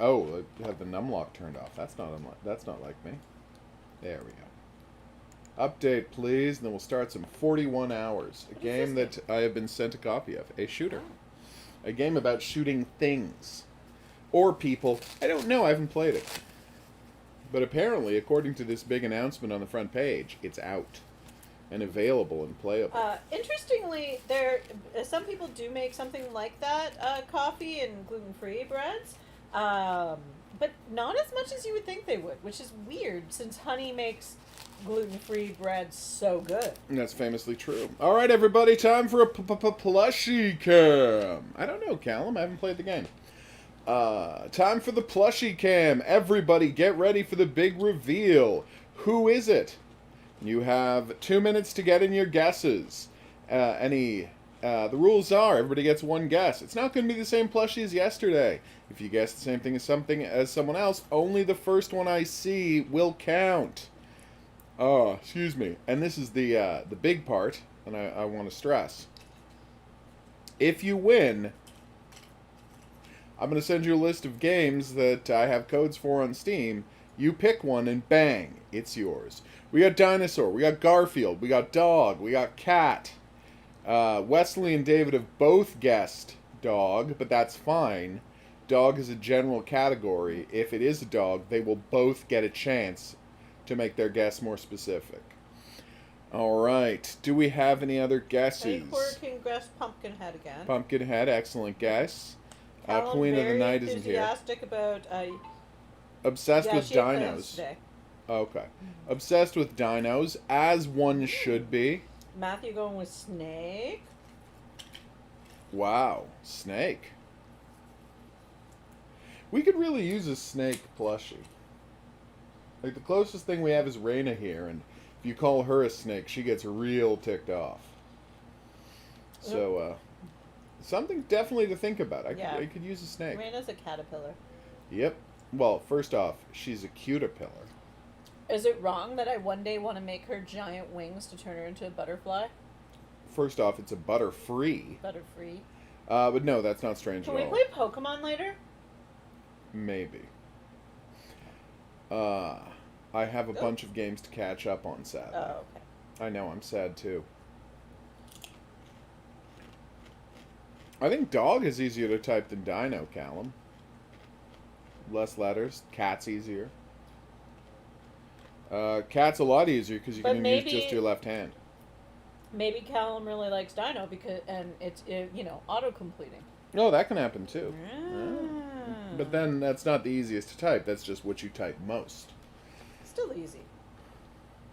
Oh, I have the numlock turned off. That's not like me. There we go. Update, please, and then we'll start some 41 Hours. A game that I have been sent a copy of. A shooter. A game about shooting things. Or people. I don't know, I haven't played it. But apparently, according to this big announcement on the front page, it's out. And available and playable. Interestingly, some people do make something like that, coffee and gluten-free breads. But not as much as you would think they would, which is weird since Honey makes gluten-free bread so good. And that's famously true. All right, everybody, time for a plushie cam. I don't know, Callum. I haven't played the game. Time for the plushie cam. Everybody, get ready for the big reveal. Who is it? You have 2 minutes to get in your guesses. The rules are everybody gets one guess. It's not going to be the same plushie as yesterday. If you guess the same thing as someone else, only the first one I see will count. Oh, excuse me. And this is the big part, and I want to stress. If you win, I'm going to send you a list of games that I have codes for on Steam. You pick one, and bang, it's yours. We got dinosaur, we got Garfield, we got dog, we got cat. Wesley and David have both guessed dog, but that's fine. Dog is a general category. If it is a dog, they will both get a chance to make their guess more specific. All right. Do we have any other guesses? King guess Pumpkinhead again. Pumpkinhead, excellent guess. Callum, Queen of the Night isn't here. Enthusiastic about. Obsessed with dinos. Okay. Obsessed with dinos, as one should be. Matthew going with Snake. Wow, Snake. We could really use a Snake plushie. Like, the closest thing we have is Raina here, and if you call her a snake, she gets real ticked off. So, something definitely to think about. I could use a snake. Raina's a caterpillar. Yep. Well, first off, she's a cutapillar. Is it wrong that I one day want to make her giant wings to turn her into a butterfly? First off, it's a Butterfree. Butterfree. But no, that's not strange Can at we all. play Pokemon later? Maybe. I have a bunch of games to catch up on, sadly. Oh, okay. I know, I'm sad too. I think dog is easier to type than dino, Callum. Less letters. Cat's easier. Cat's a lot easier because you can use just your left hand. Maybe Callum really likes dino and it's auto completing. No, that can happen too. But then that's not the easiest to type. That's just what you type most. Still easy.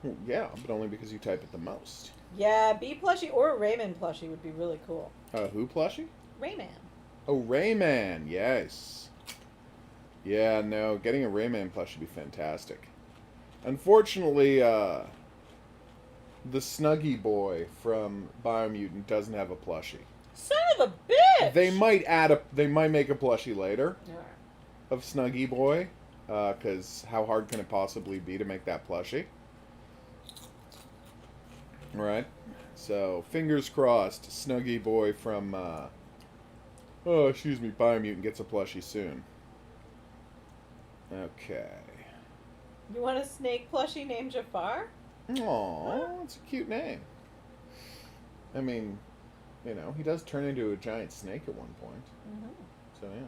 Well, yeah, but only because you type it the most. Yeah, Bee plushie or a Rayman plushie would be really cool. Who plushie? Rayman. Oh, Rayman, yes. Yeah, no, getting a Rayman plushie would be fantastic. Unfortunately, the Snuggy Boy from Biomutant doesn't have a plushie. Son of a bitch! They might make a plushie later of Snuggy Boy, because how hard can it possibly be to make that plushie? Right? So, fingers crossed, Snuggy Boy from, Biomutant gets a plushie soon. Okay. You want a snake plushie named Jafar? Aww, that's a cute name. I mean, he does turn into a giant snake at one point. Mm-hmm. So, yeah.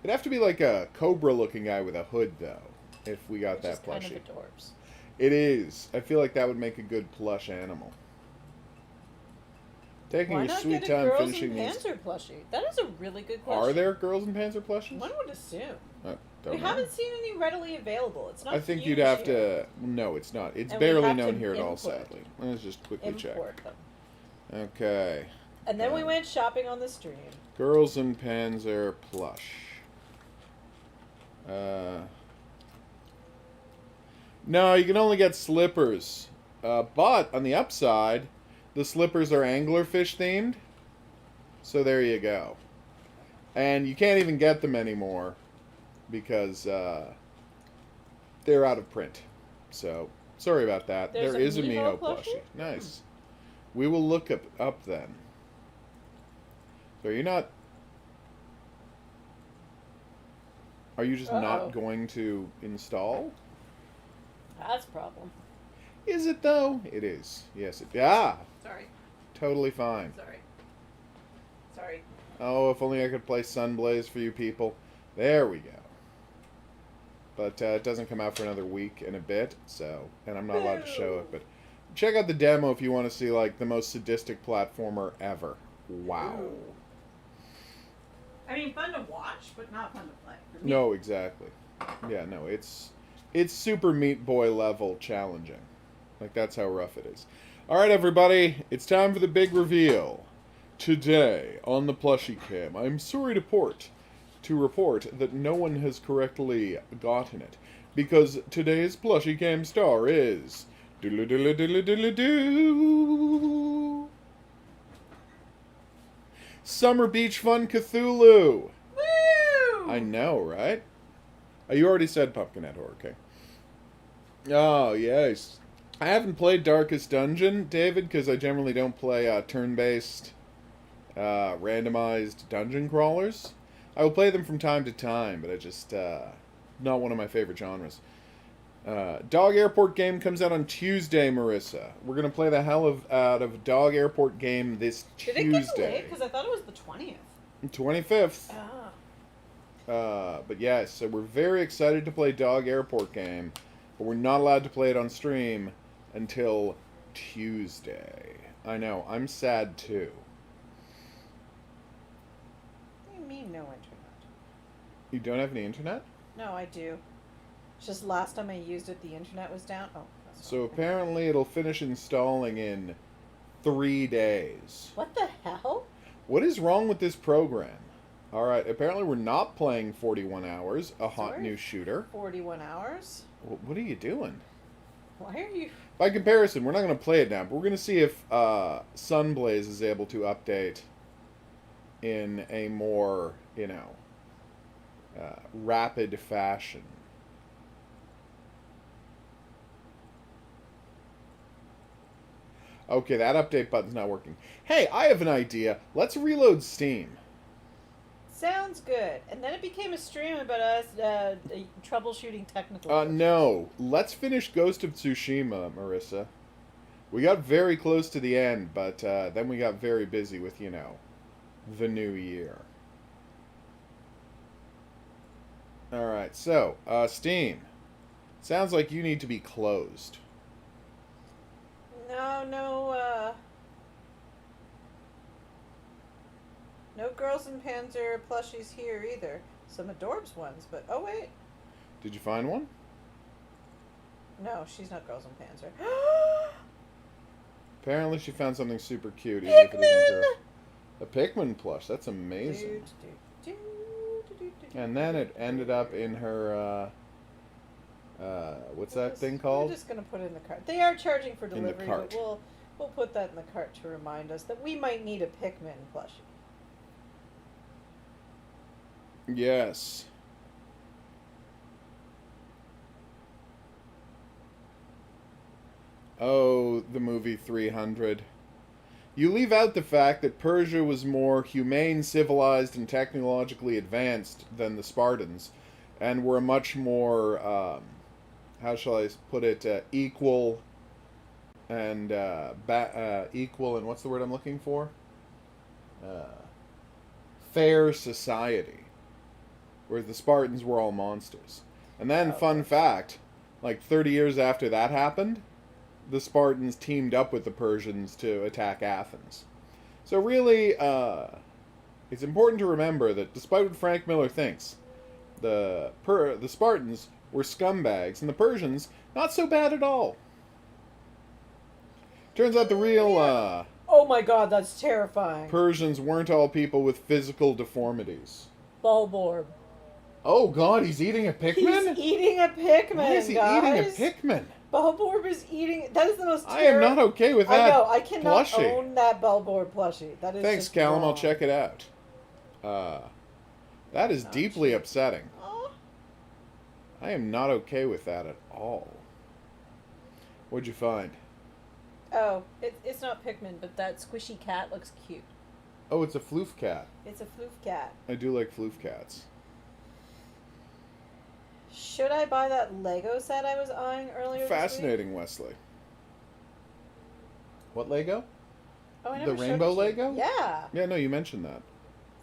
It'd have to be like a cobra-looking guy with a hood, though, if we got that plushie. Kind of adorbs. It is. I feel like that would make a good plush animal. Taking your sweet time finishing these. Why not get a Girls and Panzer plushie? That is a really good question. Are there Girls and Panzer plushies? One would assume. We haven't seen any readily available. It's not. I think you'd have to. No, it's not. It's barely known here at all, sadly. Let's just quickly check. Them. Okay. And then we went shopping on the stream. Girls and Panzer plush. No, you can only get slippers. But on the upside, the slippers are anglerfish themed. So there you go. And you can't even get them anymore because they're out of print. So sorry about that. There is a Miho plushie. Nice. We will look up then. So you're not. Are you just not going to install? That's a problem. Is it though? It is. Yes. Yeah. Sorry. Totally fine. Sorry. Oh, if only I could play Sunblaze for you people. There we go. But it doesn't come out for another week and a bit, so, and I'm not allowed to show it, but check out the demo if you want to see, like, the most sadistic platformer ever. Wow. Ooh. I mean, fun to watch, but not fun to play. No, exactly. Yeah, no, it's Super Meat Boy level challenging. Like, that's how rough it is. Alright, everybody, it's time for the big reveal. Today, on the plushie cam, I'm sorry to report that no one has correctly gotten it, because today's plushie cam star is Summer Beach Fun Cthulhu. Woo! I know, right? Oh, you already said Pumpkinhead Horror, okay. Oh, yes. I haven't played Darkest Dungeon, David, because I generally don't play turn-based, randomized dungeon crawlers. I will play them from time to time, but I just, not one of my favorite genres. Dog Airport game comes out on Tuesday, Marissa. We're going to play the hell out of Dog Airport game this Tuesday. Did it get delayed? Because I thought it was the 20th. 25th. Ah. But yes, so we're very excited to play Dog Airport game, but we're not allowed to play it on stream until Tuesday. I know, I'm sad too. What do you mean no internet? You don't have any internet? No, I do. It's just last time I used it, the internet was down. Oh, that's So fine. apparently it'll finish installing in 3 days. What the hell? What is wrong with this program? Alright, apparently we're not playing 41 Hours, a hot Sorry? new shooter. 41 hours? What are you doing? Why are you... By comparison, we're not going to play it now, but we're going to see if Sunblaze is able to update in a more, rapid fashion. Okay, that update button's not working. Hey, I have an idea. Let's reload Steam. Sounds good. And then it became a stream about us troubleshooting technical issues. No. Let's finish Ghost of Tsushima, Marissa. We got very close to the end, but then we got very busy with, the new year. Alright, so, Steam. Sounds like you need to be closed. No Girls in Panzer plushies here either. Some Adorbs ones, but oh wait. Did you find one? No, she's not Girls in Panzer. Apparently she found something super cute. Even if it isn't Pikmin! girl. A Pikmin plush. That's amazing. And then it ended up in her, what's that thing called? We're just going to put it in the cart. They are charging for the delivery, cart. but we'll put that in the cart to remind us that we might need a Pikmin plushie. Yes. Oh, the movie 300. You leave out the fact that Persia was more humane, civilized, and technologically advanced than the Spartans, and were a much more, how shall I put it, equal and, equal and what's the word I'm looking for? Fair society. Whereas the Spartans were all monsters. And then, fun fact, like 30 years after that happened, the Spartans teamed up with the Persians to attack Athens. So really, it's important to remember that despite what Frank Miller thinks, the Spartans were scumbags, and the Persians, not so bad at all. Turns out the real, oh my god, that's terrifying. Persians weren't all people with physical deformities. Bulborb. Oh god, he's eating a Pikmin? He's eating a Pikmin, Why is he guys? eating a Pikmin? Bulborb is eating... That is the most I am not okay with that I know, I cannot plushie. own that Bulborb plushie. That is Thanks, just Callum. wrong. I'll check it out. That is deeply upsetting. Oh. I am not okay with that at all. What'd you find? Oh, it's not Pikmin, but that squishy cat looks cute. Oh, it's a floof cat. It's a floof cat. I do like floof cats. Should I buy that Lego set I was eyeing earlier Fascinating, Wesley. What Lego? this week? Oh, I The never showed rainbow it to you. Lego? Yeah. Yeah, no, you mentioned that.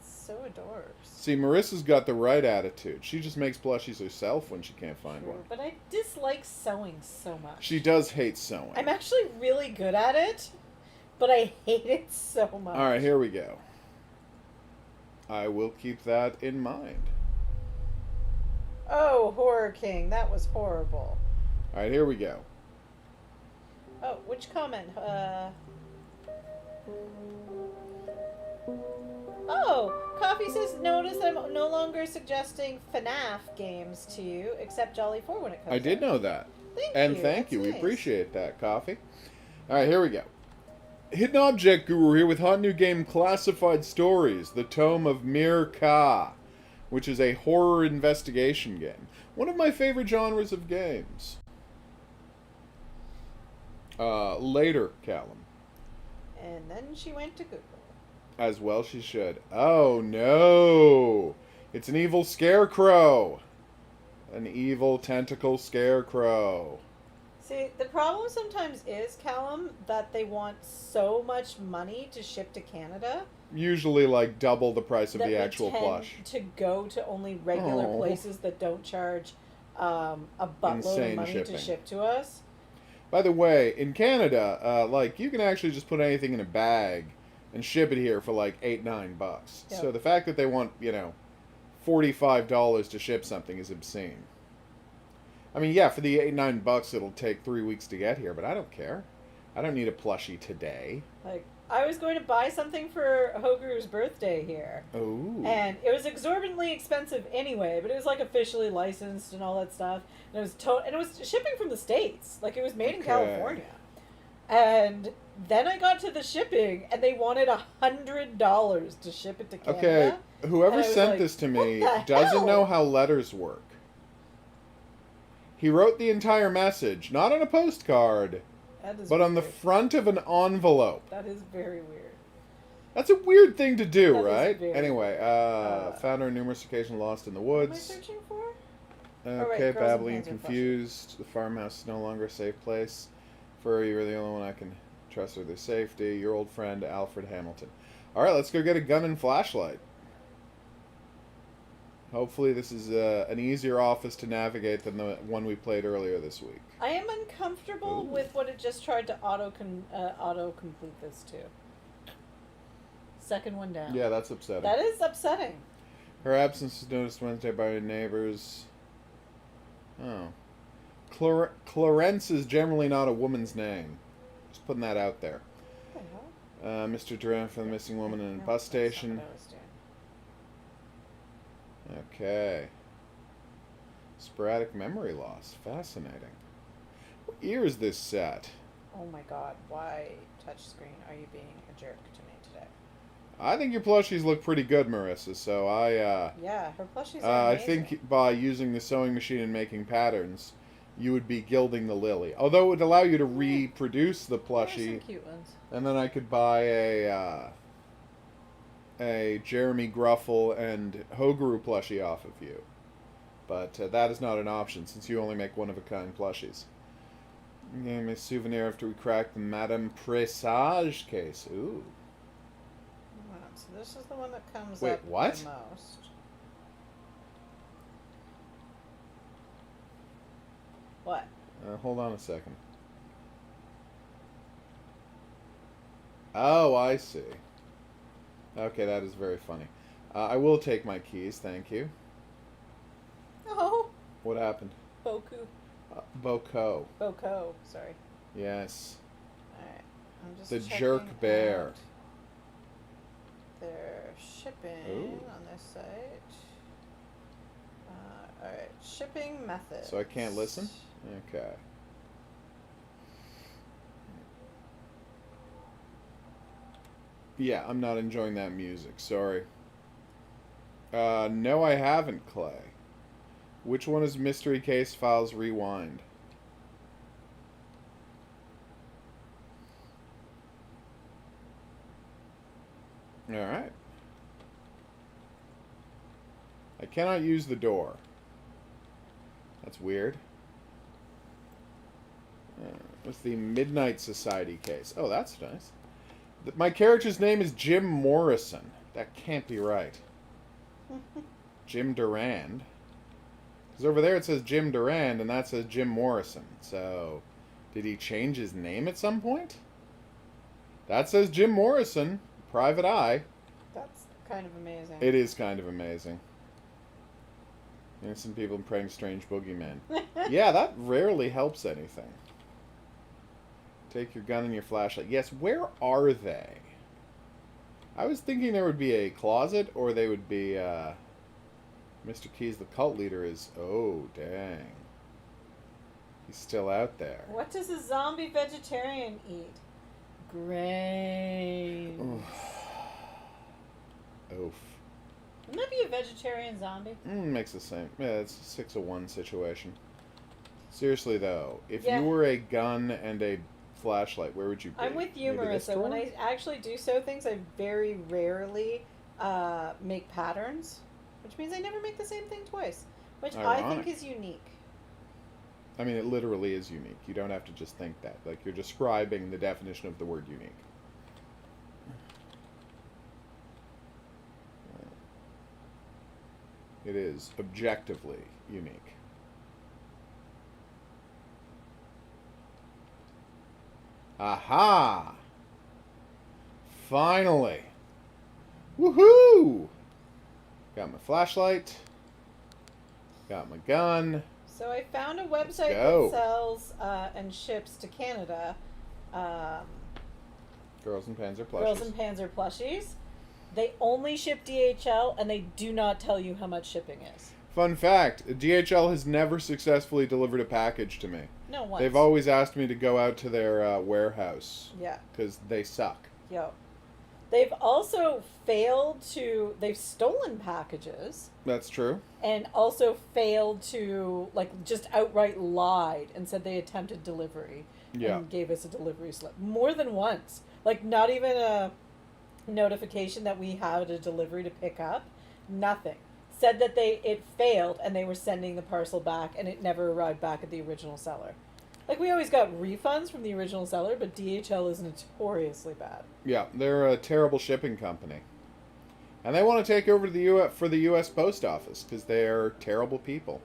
So adorbs. See, Marissa's got the right attitude. She just makes plushies herself when she can't find True, one. but I dislike sewing so much. She does hate sewing. I'm actually really good at it, but I hate it so much. All right, here we go. I will keep that in mind. Oh, Horror King, that was horrible. All right, here we go. Oh, which comment? Oh, Coffee says, notice I'm no longer suggesting FNAF games to you, except Jolly 4 when it comes I did out. know that. Thank And you. thank That's you. We nice. appreciate that, Coffee. All right, here we go. Hidden Object Guru here with hot new game Classified Stories, the Tome of Mir Ka, which is a horror investigation game. One of my favorite genres of games. Later, Callum. And then she went to Google. As well she should. Oh, no! It's an evil scarecrow! An evil tentacle scarecrow. See, the problem sometimes is, Callum, that they want so much money to ship to Canada Usually like double the price of that the we actual tend plush. to go to only regular Oh. places that don't charge a buttload Insane of money shipping. to ship to us. By the way, in Canada, like you can actually just put anything in a bag and ship it here for like $8-9. Yep. So the fact that they want, $45 to ship something is obscene. I mean, yeah, for the $8-9 it'll take 3 weeks to get here, but I don't care. I don't need a plushie today. Like, I was going to buy something for HOGuru's birthday here. Oh. And it was exorbitantly expensive anyway, but it was like officially licensed and all that stuff. And it was shipping from the States. Like it was made in Okay. California. And then I got to the shipping and they wanted $100 to ship it to Canada. Okay, whoever And I was sent like, this to me "What the doesn't hell?" know how letters work. He wrote the entire message, not on a postcard, That is but on the weird. front of an envelope. That is very weird. That's a weird thing to do, That is right? very Anyway, found her on numerous occasions lost in the What am I woods. searching for? Okay, right, Girls and babbling and Panzer confused. The farmhouse is no longer a safe place. For you're the only one I can trust with their safety. Your old friend, Alfred Hamilton. Alright, let's go get a gun and flashlight. Hopefully this is an easier office to navigate than the one we played earlier this week. I am uncomfortable Ooh. with what it just tried to auto complete this to. Second one down. Yeah, that's upsetting. That is upsetting. Her absence was noticed Wednesday by her neighbors. Oh. Clarence is generally not a woman's name. Just putting that out there. What the hell? Mr. Duran for the missing woman in a No, bus that's not station. what I was doing. Okay. Sporadic memory loss. Fascinating. What year is this set? Oh my god, why touchscreen are you being a jerk to me today? I think your plushies look pretty good, Marissa, so Yeah, her plushies are I amazing. think by using the sewing machine and making patterns, you would be gilding the lily. Although it would allow you to reproduce the There's plushie, some cute ones. and then I could buy a Jeremy Gruffle and HOGuru plushie off of you. But that is not an option, since you only make one-of-a-kind plushies. Game a souvenir after we cracked the Madame Presage case. Ooh. Hold on, so this is the one that comes Wait, up what? the most. What? Hold on a second. Oh, I see. Okay, that is very funny. I will take my keys, thank you. Oh, What happened? Boku. Boko. Boko, sorry. Yes. Alright, I'm just The checking Jerk Bear. out their shipping Ooh. on this site. Alright, shipping methods. So I can't listen? Okay. Yeah, I'm not enjoying that music, sorry. No, I haven't, Clay. Which one is Mystery Case Files Rewind? Alright. I cannot use the door. That's weird. What's the Midnight Society case? Oh, that's nice. My character's name is Jim Morrison. That can't be right. Jim Durand. Because over there it says Jim Durand, and that says Jim Morrison. So, did he change his name at some point? That says Jim Morrison. Private eye. That's kind of amazing. It is kind of amazing. Innocent people praying strange boogeymen. Yeah, that rarely helps anything. Take your gun and your flashlight. Yes, where are they? I was thinking there would be a closet, or they would be, Mr. Keys, the cult leader, is... Oh, dang. He's still out there. What does a zombie vegetarian eat? Grains. Oof. Wouldn't that be a vegetarian zombie? Makes the same. Yeah, it's a 6-1 situation. Seriously, though, if Yeah. you were a gun and a flashlight, where would you be? I'm with you, Maybe this Marissa. When door? I actually do sew things, I very rarely make patterns, which means I never make the same thing twice, which I Ironic. think is unique. I mean, it literally is unique. You don't have to just think that. Like, you're describing the definition of the word unique. It is objectively unique. Aha! Finally! Woohoo! Got my flashlight. Got my gun. So I found a website go. that sells and ships to Canada Girls and Panzer plushies. Girls and Panzer plushies. They only ship DHL, and they do not tell you how much shipping is. Fun fact, DHL has never successfully delivered a package to me. No, once. They've always asked me to go out to their warehouse. Yeah. Because they suck. Yo. They've also failed to... They've stolen packages. That's true. And also failed to, like, just outright lied and said they attempted delivery. Yeah. And gave us a delivery slip. More than once. Like, not even a notification that we had a delivery to pick up. Nothing. Said that it failed and they were sending the parcel back and it never arrived back at the original seller. Like, we always got refunds from the original seller, but DHL is notoriously bad. Yeah, they're a terrible shipping company. And they want to take over the U.S. Post Office because they're terrible people.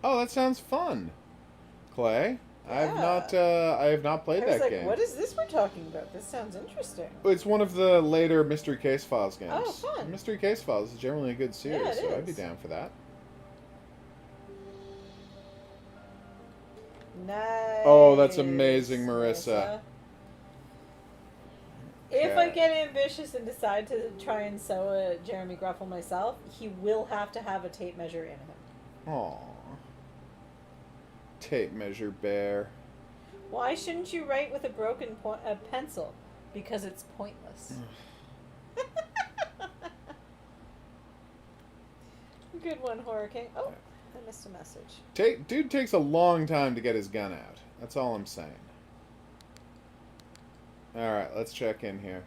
Oh, that sounds fun, Clay. Yeah. I have not played that game. What is this we're talking about? This sounds interesting. It's one of the later Mystery Case Files games. Oh, fun. Mystery Case Files is generally a good series, Yeah, it so I'd be is. down for that. Nice. Oh, that's amazing, Marissa. If I Okay. get ambitious and decide to try and sew a Jeremy Gruffle myself, he will have to have a tape measure in him. Aww. Tape measure bear. Why shouldn't you write with a broken pencil? Because it's pointless. Good one, Horror King. Oh, I missed a message. Dude takes a long time to get his gun out. That's all I'm saying. Alright, let's check in here.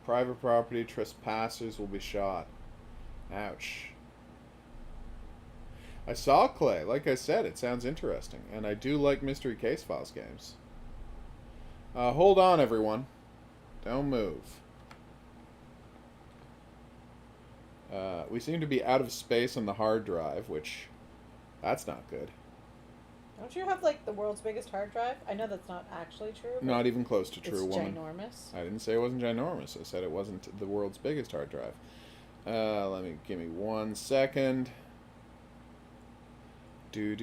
Private property, trespassers will be shot. Ouch. I saw Clay. Like I said, it sounds interesting. And I do like Mystery Case Files games. Hold on, everyone. Don't move. We seem to be out of space on the hard drive, which... That's not good. Don't you have, like, the world's biggest hard drive? I know that's not actually true. But Not even close to true, it's woman. ginormous. I didn't say it wasn't ginormous. I said it wasn't the world's biggest hard drive. Give me 1 second. Do.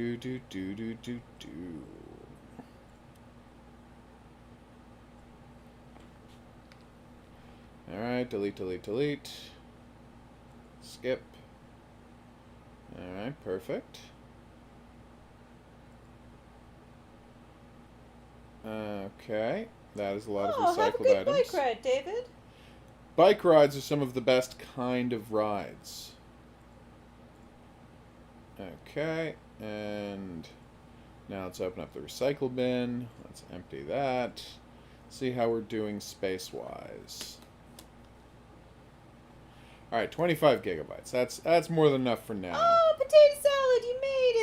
Alright, delete. Skip. Alright, perfect. Okay, that is a lot of Oh, have a recycled good items. bike ride, David. Bike rides are some of the best kind of rides. Okay, and now let's open up the recycle bin. Let's empty that. See how we're doing space-wise. All right, 25 gigabytes. That's more than enough for now. Oh, potato salad, you made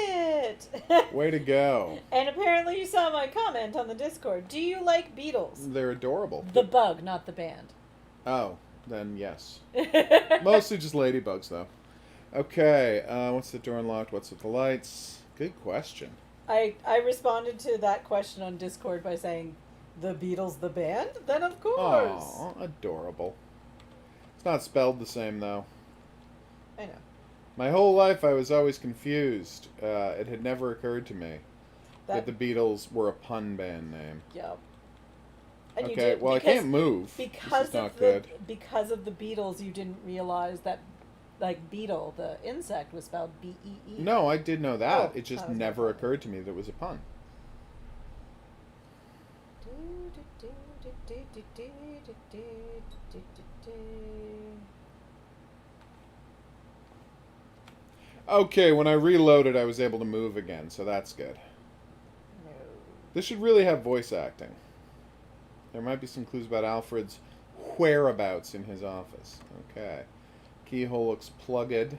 it! Way to go. And apparently you saw my comment on the Discord. Do you like beetles? They're adorable. The bug, not the band. Oh, then yes. Mostly just ladybugs, though. Okay, what's the door unlocked? What's with the lights? Good question. I responded to that question on Discord by saying, the Beatles, the band? Then of course. Aw, adorable. It's not spelled the same, though. I know. My whole life I was always confused. It had never occurred to me that the Beatles were a pun band name. Yep. And Okay, you did, well, I can't move. Because this is not of good. because of the Beatles, you didn't realize that, like, beetle, the insect, was spelled B-E-E. No, I did know that. Oh, it just that was never my occurred to me that it was a pun. Okay, when I reloaded, I was able to move again, so that's good. No. This should really have voice acting. There might be some clues about Alfred's whereabouts in his office. Okay. Keyhole looks plugged.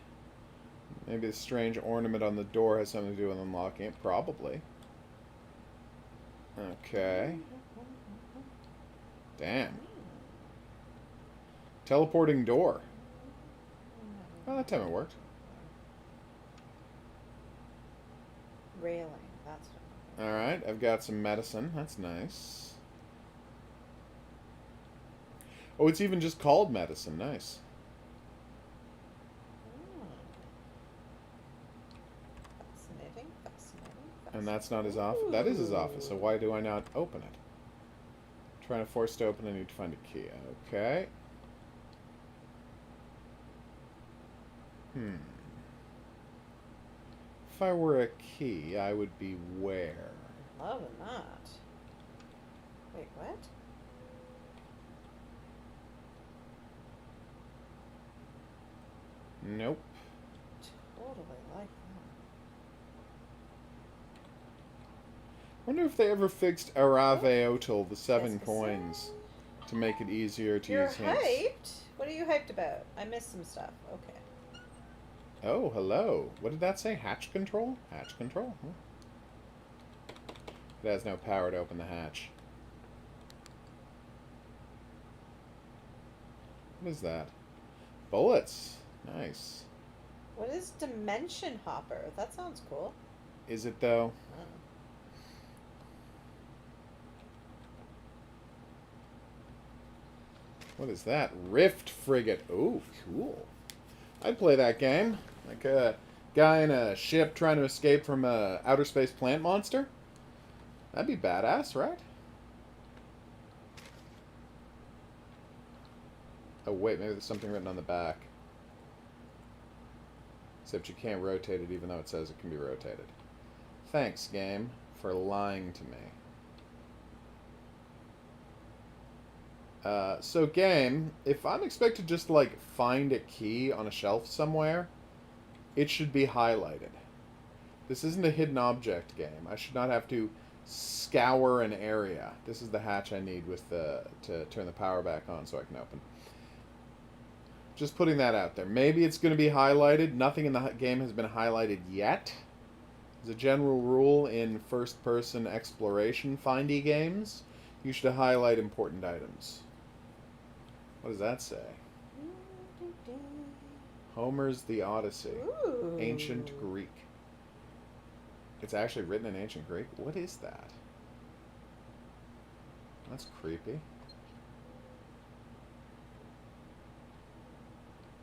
Maybe the strange ornament on the door has something to do with unlocking it. Probably. Okay. Damn. Teleporting door. Well, that time it worked. Railing, that's what. Alright, I've got some medicine. That's nice. Oh, it's even just called medicine. Nice. Fascinating, fascinating. And that's not his office? That is his office, so why do I not open it? Trying to force to open, I need to find a key. Okay. If I were a key, I would be where? Loving that. Wait, what? Nope. Totally like that. Wonder if they ever fixed Araveotl, the 7 Yes, coins, to make it easier to You're use hints. hyped? What are you hyped about? I missed some stuff. Okay. Oh, hello. What did that say? Hatch control? Hatch control? Huh. It has no power to open the hatch. What is that? Bullets. Nice. What is Dimension Hopper? That sounds cool. Is it, though? Oh. What is that? Rift Frigate. Oh, cool. I'd play that game. Like a guy in a ship trying to escape from a outer space plant monster. That'd be badass, right? Oh, wait, maybe there's something written on the back. Except you can't rotate it even though it says it can be rotated. Thanks, game, for lying to me. So game, if I'm expected just to, like, find a key on a shelf somewhere, it should be highlighted. This isn't a hidden object game. I should not have to scour an area. This is the hatch I need with to turn the power back on so I can open. Just putting that out there. Maybe it's going to be highlighted. Nothing in the game has been highlighted yet. As a general rule in first-person exploration findy games, you should highlight important items. What does that say? Homer's The Odyssey. Ooh. Ancient Greek. It's actually written in ancient Greek? What is that? That's creepy.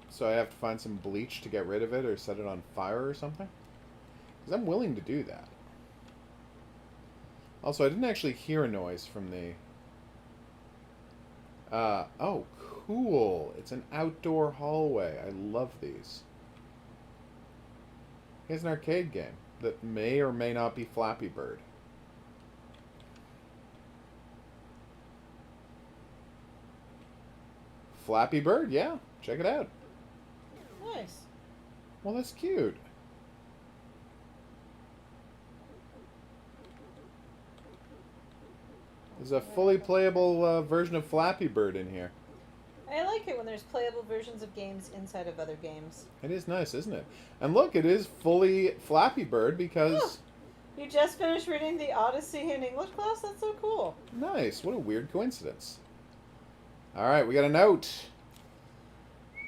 So I have to find some bleach to get rid of it or set it on fire or something? Because I'm willing to do that. Also, I didn't actually hear a noise from the... oh, cool. It's an outdoor hallway. I love these. Here's an arcade game that may or may not be Flappy Bird. Flappy Bird, yeah. Check it out. Nice. Well, that's cute. There's a fully playable version of Flappy Bird in here. I like like it when there's playable versions of games inside of other games. It is nice, isn't it? And look, it is fully Flappy Bird because... You just finished reading the Odyssey in English class? That's so cool. Nice. What a weird coincidence. Alright, we got a note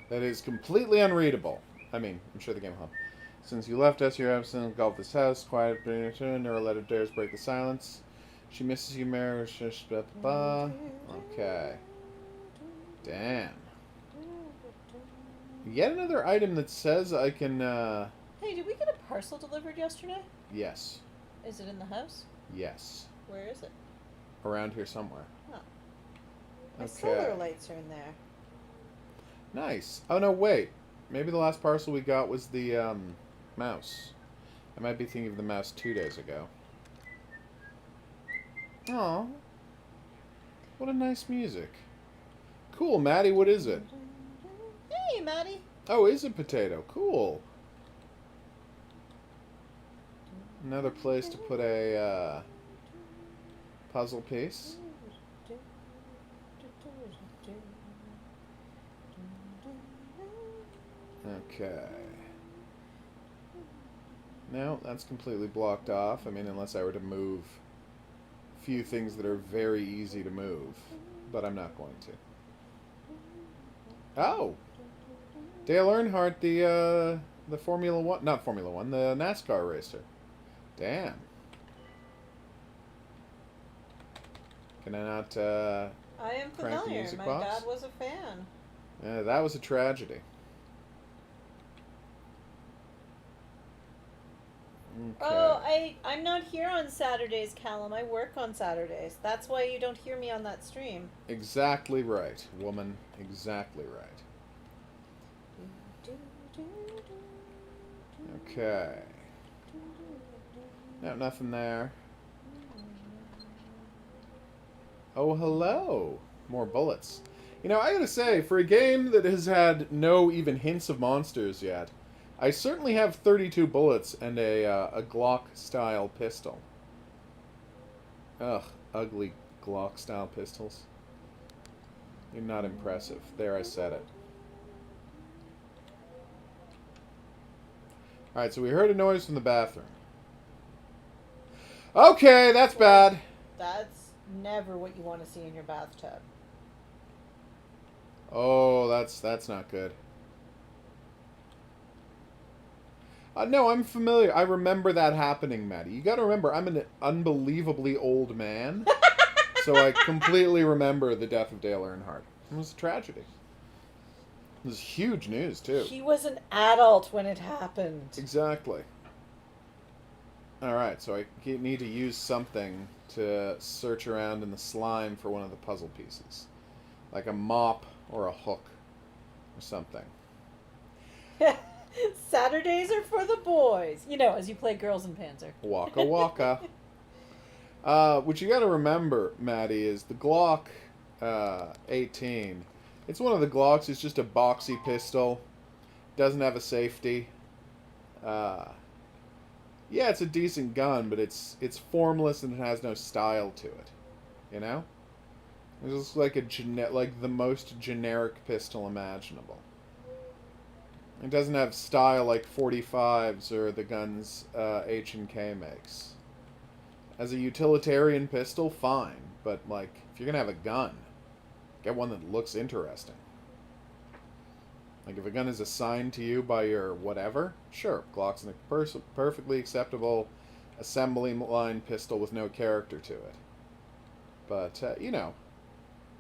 that is completely unreadable. I mean, I'm sure the game home. Since you left us, you're absent, engulfed this house, quiet, never let her dares break the silence. She misses you, Mary. Okay. Damn. Yet another item that says I can, Hey, did we get a parcel delivered yesterday? Yes. Is it in the house? Yes. Where is it? Around here somewhere. Oh. My Okay. solar lights are in there. Nice. Oh, no, wait. Maybe the last parcel we got was the, mouse. I might be thinking of the mouse 2 days ago. Aw. What a nice music. Cool, Maddie, what is it? Hey, Maddie. Oh, it's a potato. Cool. Another place to put a, puzzle piece. Okay. No, that's completely blocked off. I mean, unless I were to move a few things that are very easy to move. But I'm not going to. Oh! Dale Earnhardt, the Formula One... Not Formula One, the NASCAR racer. Damn. Can I not, I am crank the familiar. music My box? dad was a fan. Yeah, that was a tragedy. Okay. Oh, I'm not here on Saturdays, Callum. I work on Saturdays. That's why you don't hear me on that stream. Exactly right, woman. Exactly right. Okay. No, nothing there. Oh, hello. More bullets. You know, I gotta say, for a game that has had no even hints of monsters yet, I certainly have 32 bullets and a Glock-style pistol. Ugh, ugly Glock-style pistols. You're not impressive. There, I said it. Alright, so we heard a noise from the bathroom. Okay, that's bad. That's never what you want to see in your bathtub. Oh, that's not good. No, I'm familiar. I remember that happening, Maddie. You gotta remember, I'm an unbelievably old man. So I completely remember the death of Dale Earnhardt. It was a tragedy. It was huge news, too. He was an adult when it happened. Exactly. Alright, so I need to use something to search around in the slime for one of the puzzle pieces. Like a mop or a hook or something. Saturdays are for the boys. You know, as you play Girls in Panzer. Waka waka. What you gotta remember, Maddie, is the Glock 18. It's one of the Glocks. It's just a boxy pistol. Doesn't have a safety. Yeah, it's a decent gun, but it's formless and it has no style to it. You know? It's just like like the most generic pistol imaginable. It doesn't have style like 45s or the guns H&K makes. As a utilitarian pistol, fine. But, like, if you're gonna have a gun, get one that looks interesting. Like, if a gun is assigned to you by your whatever, sure, Glock's a perfectly acceptable assembly line pistol with no character to it. But, you know,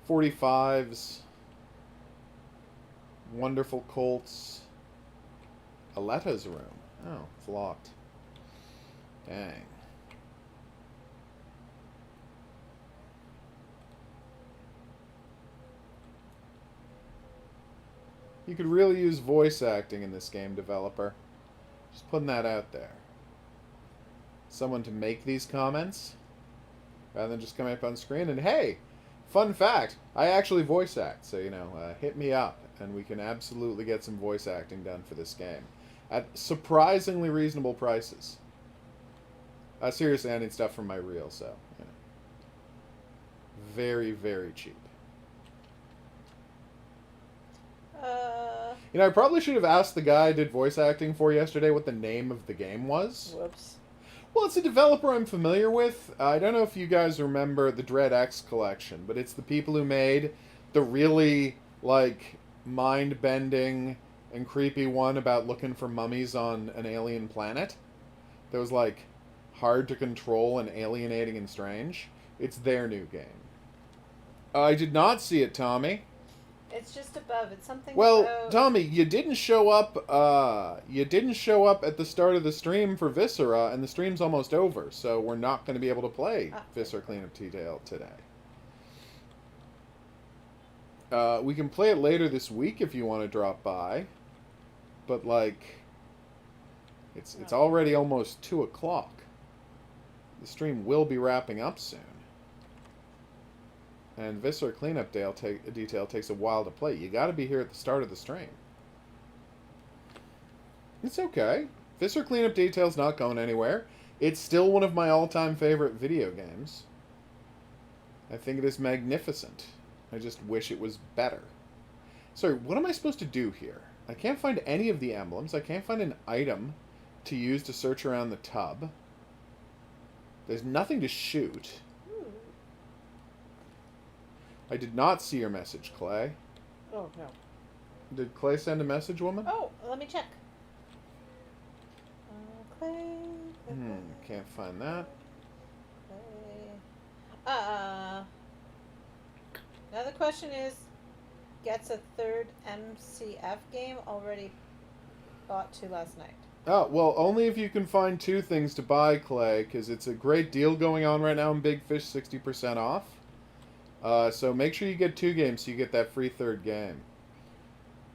45s, wonderful Colts, Aletta's room. Oh, it's locked. Dang. You could really use voice acting in this game, developer. Just putting that out there. Someone to make these comments, rather than just coming up on screen. And hey, fun fact, I actually voice act, so, you know, hit me up, and we can absolutely get some voice acting done for this game. At surprisingly reasonable prices. Seriously, I need stuff from my reel, so, you know. Very, very cheap. You know, I probably should have asked the guy I did voice acting for yesterday what the name of the game was. Whoops. Well, it's a developer I'm familiar with. I don't know if you guys remember the Dread X collection, but it's the people who made the really, like, mind-bending and creepy one about looking for mummies on an alien planet. That was, like, hard to control and alienating and strange. It's their new game. I did not see it, Tommy. It's just above. It's something. Well, about... Tommy, you didn't show up. You didn't show up at the start of the stream for Viscera, and the stream's almost over, so we're not going to be able to play Viscera Cleanup Detail today. We can play it later this week if you want to drop by, but like, it's already almost 2:00. The stream will be wrapping up soon. And Viscera Cleanup Detail takes a while to play. You gotta be here at the start of the stream. It's okay. Viscera Cleanup Detail's not going anywhere. It's still one of my all-time favorite video games. I think it is magnificent. I just wish it was better. Sorry, what am I supposed to do here? I can't find any of the emblems. I can't find an item to use to search around the tub. There's nothing to shoot. I did not see your message, Clay. Oh, no. Did Clay send a message, woman? Oh, let me check. Clay. Can't find that. Clay. Now the question is, gets a third MCF game already bought to last night? Oh, well, only if you can find 2 things to buy, Clay, because it's a great deal going on right now in Big Fish, 60% off. So make sure you get 2 games so you get that free third game.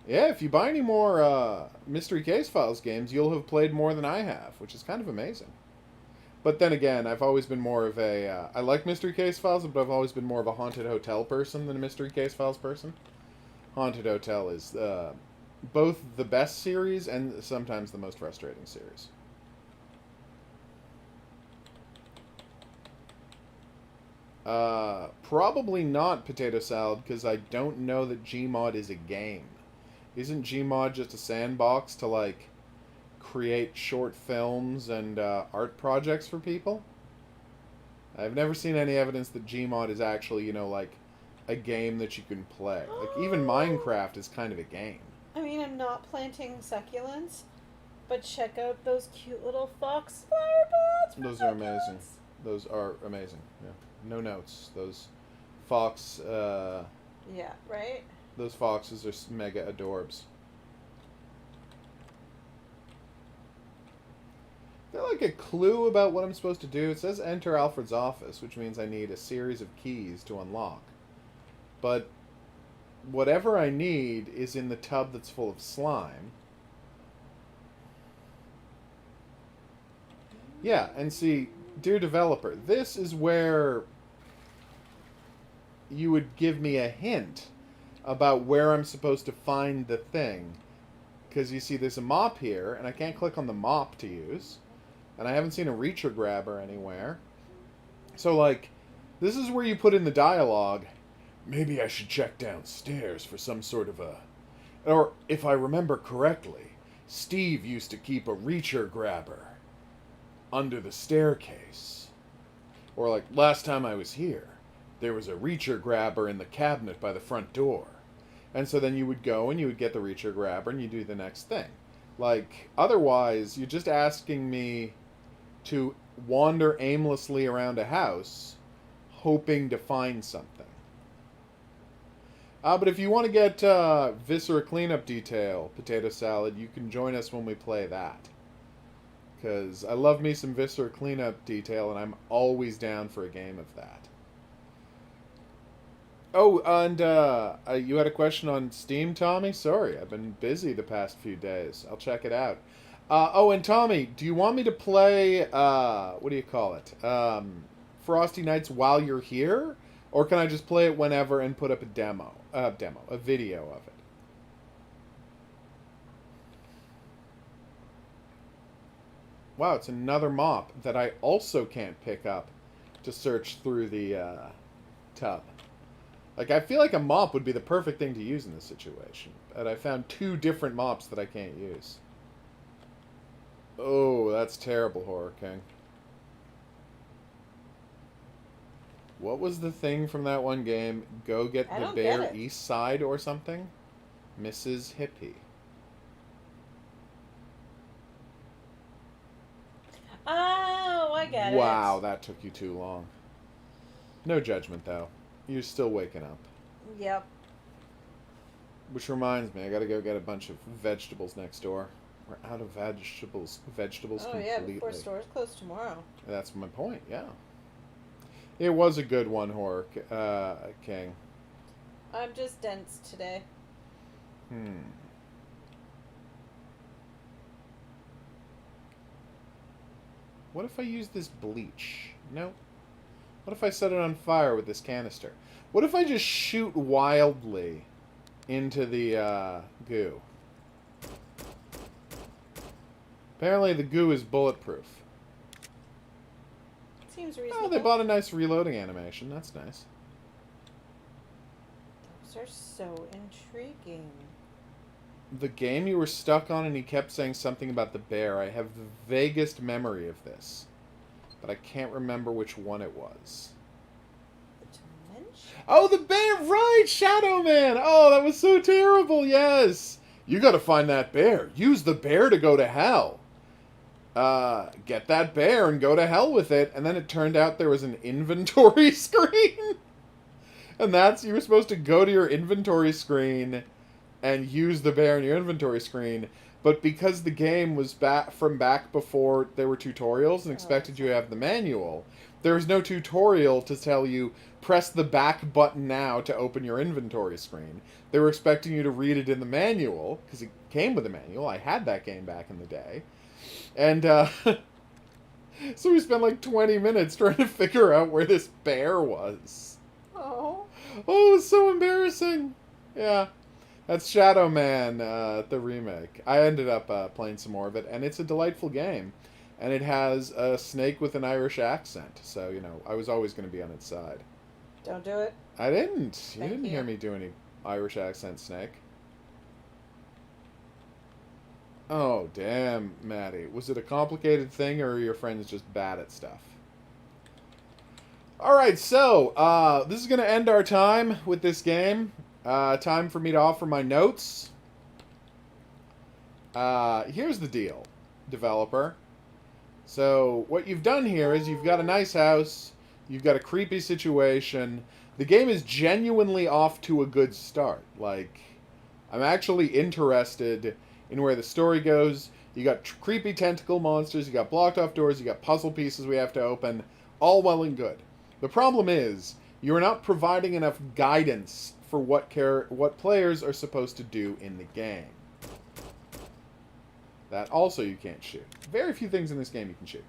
Yeah, if you buy any more Mystery Case Files games, you'll have played more than I have, which is kind of amazing. But then again, I've always been more of a... I like Mystery Case Files, but I've always been more of a Haunted Hotel person than a Mystery Case Files person. Haunted Hotel is both the best series and sometimes the most frustrating series. Probably not Potato Salad, because I don't know that Gmod is a game. Isn't Gmod just a sandbox to, like, create short films and art projects for people? I've never seen any evidence that Gmod is actually, you know, like, a game that you can play. Like, even Minecraft is kind of a game. I mean, I'm not planting succulents, but check out those cute little fox flower pots. Those are amazing. Those are amazing, yeah. No notes. Those fox, yeah, right? Those foxes are mega adorbs. Is there like a clue about what I'm supposed to do? It says enter Alfred's office, which means I need a series of keys to unlock. But whatever I need is in the tub that's full of slime. Yeah, and see, dear developer, this is where you would give me a hint about where I'm supposed to find the thing. Because you see, there's a mop here, and I can't click on the mop to use. And I haven't seen a reacher grabber anywhere. So, like, this is where you put in the dialogue, maybe I should check downstairs for some sort of a... Or, if I remember correctly, Steve used to keep a reacher grabber under the staircase. Or, like, last time I was here, there was a reacher grabber in the cabinet by the front door. And so then you would go and you would get the reacher grabber and you do the next thing. Like, otherwise, you're just asking me to wander aimlessly around a house hoping to find something. But if you want to get Viscera Cleanup Detail, Potato Salad, you can join us when we play that. Because I love me some Viscera Cleanup Detail, and I'm always down for a game of that. Oh, and you had a question on Steam, Tommy? Sorry, I've been busy the past few days. I'll check it out. Oh, and Tommy, do you want me to play, what do you call it? Frosty Nights while you're here? Or can I just play it whenever and put up a video of it? Wow, it's another mop that I also can't pick up to search through the tub. Like, I feel like a mop would be the perfect thing to use in this situation. But I found 2 different mops that I can't use. Oh, that's terrible, Horror King. What was the thing from that one game? Go get the bear east side or something? Mrs. Hippie. Oh, I get it. Wow, that took you too long. No judgment, though. You're still waking up. Yep. Which reminds me, I gotta go get a bunch of vegetables next door. We're out of vegetables. Vegetables completely. Oh yeah, before stores close tomorrow. That's my point, yeah. It was a good one, Horror King. I'm just dense today. What if I use this bleach? No. What if I set it on fire with this canister? What if I just shoot wildly into the goo? Apparently the goo is bulletproof. Seems reasonable. Oh, they bought a nice reloading animation. That's nice. Those are so intriguing. The game you were stuck on and he kept saying something about the bear. I have the vaguest memory of this. But I can't remember which one it was. Oh, the bear! Right! Shadow Man! Oh, that was so terrible, yes! You gotta find that bear. Use the bear to go to hell. Get that bear and go to hell with it. And then it turned out there was an inventory screen. And you were supposed to go to your inventory screen and use the bear in your inventory screen. But because the game was back before there were tutorials and expected you to have the manual, there was no tutorial to tell you, press the back button now to open your inventory screen. They were expecting you to read it in the manual, because it came with a manual. I had that game back in the day. And, so we spent like 20 minutes trying to figure out where this bear was. Oh. Oh, it was so embarrassing. Yeah. That's Shadow Man, the remake. I ended up playing some more of it, and it's a delightful game. And it has a snake with an Irish accent, so, you know, I was always going to be on its side. Don't do it. I didn't. You didn't hear me do any Irish accent, Snake. Oh, damn, Maddie. Was it a complicated thing, or are your friends just bad at stuff? Alright, so, this is going to end our time with this game. Time for me to offer my notes. Here's the deal, developer. So, what you've done here is you've got a nice house, you've got a creepy situation. The game is genuinely off to a good start. Like, I'm actually interested in where the story goes. You got creepy tentacle monsters, you got blocked off doors, you got puzzle pieces we have to open. All well and good. The problem is, you're not providing enough guidance for what players are supposed to do in the game. That also you can't shoot. Very few things in this game you can shoot.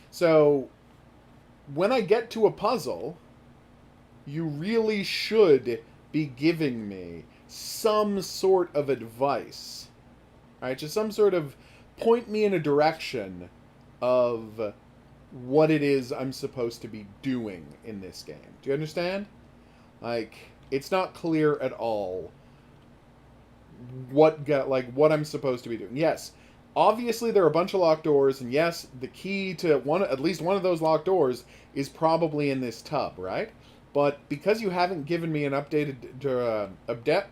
So, when I get to a puzzle, you really should be giving me some sort of advice. Alright, just some sort of point me in a direction of what it is I'm supposed to be doing in this game. Do you understand? Like, it's not clear at all what I'm supposed to be doing. Yes, obviously there are a bunch of locked doors, and yes, the key to at least one of those locked doors is probably in this tub, right? But because you haven't given me an updated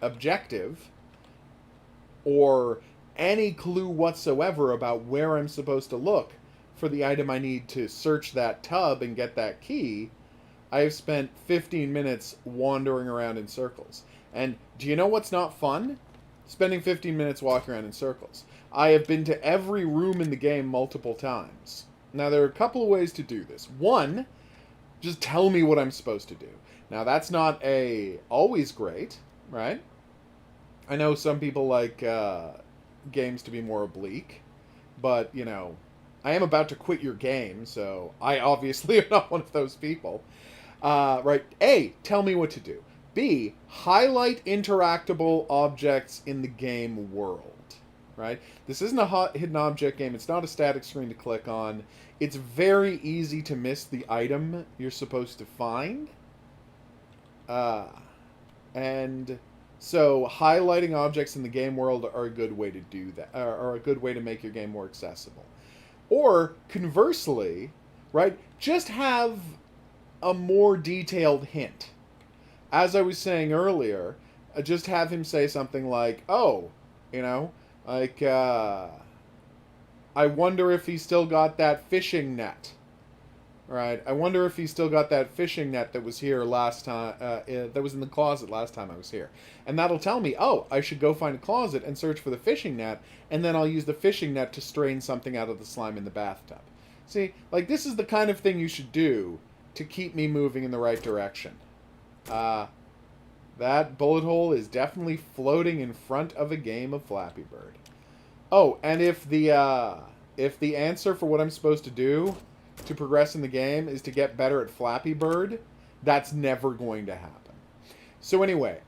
objective or any clue whatsoever about where I'm supposed to look for the item I need to search that tub and get that key, I have spent 15 minutes wandering around in circles. And do you know what's not fun? Spending 15 minutes walking around in circles. I have been to every room in the game multiple times. Now, there are a couple of ways to do this. One, just tell me what I'm supposed to do. Now, that's not always great, right? I know some people like games to be more oblique, but, you know, I am about to quit your game, so I obviously am not one of those people. Right, A, tell me what to do. B, highlight interactable objects in the game world. Right? This isn't a hidden object game. It's not a static screen to click on. It's very easy to miss the item you're supposed to find. And so highlighting objects in the game world are a good way to do that, are a good way to make your game more accessible. Or conversely, right, just have a more detailed hint. As I was saying earlier, just have him say something like, oh, you know, like, I wonder if he's still got that fishing net. Right. I wonder if he's still got that fishing net that was here last time, that was in the closet last time I was here. And that'll tell me, oh, I should go find a closet and search for the fishing net, and then I'll use the fishing net to strain something out of the slime in the bathtub. See, like, this is the kind of thing you should do to keep me moving in the right direction. That bullet hole is definitely floating in front of a game of Flappy Bird. Oh, and if the answer for what I'm supposed to do to progress in the game is to get better at Flappy Bird, that's never going to happen. So anyway,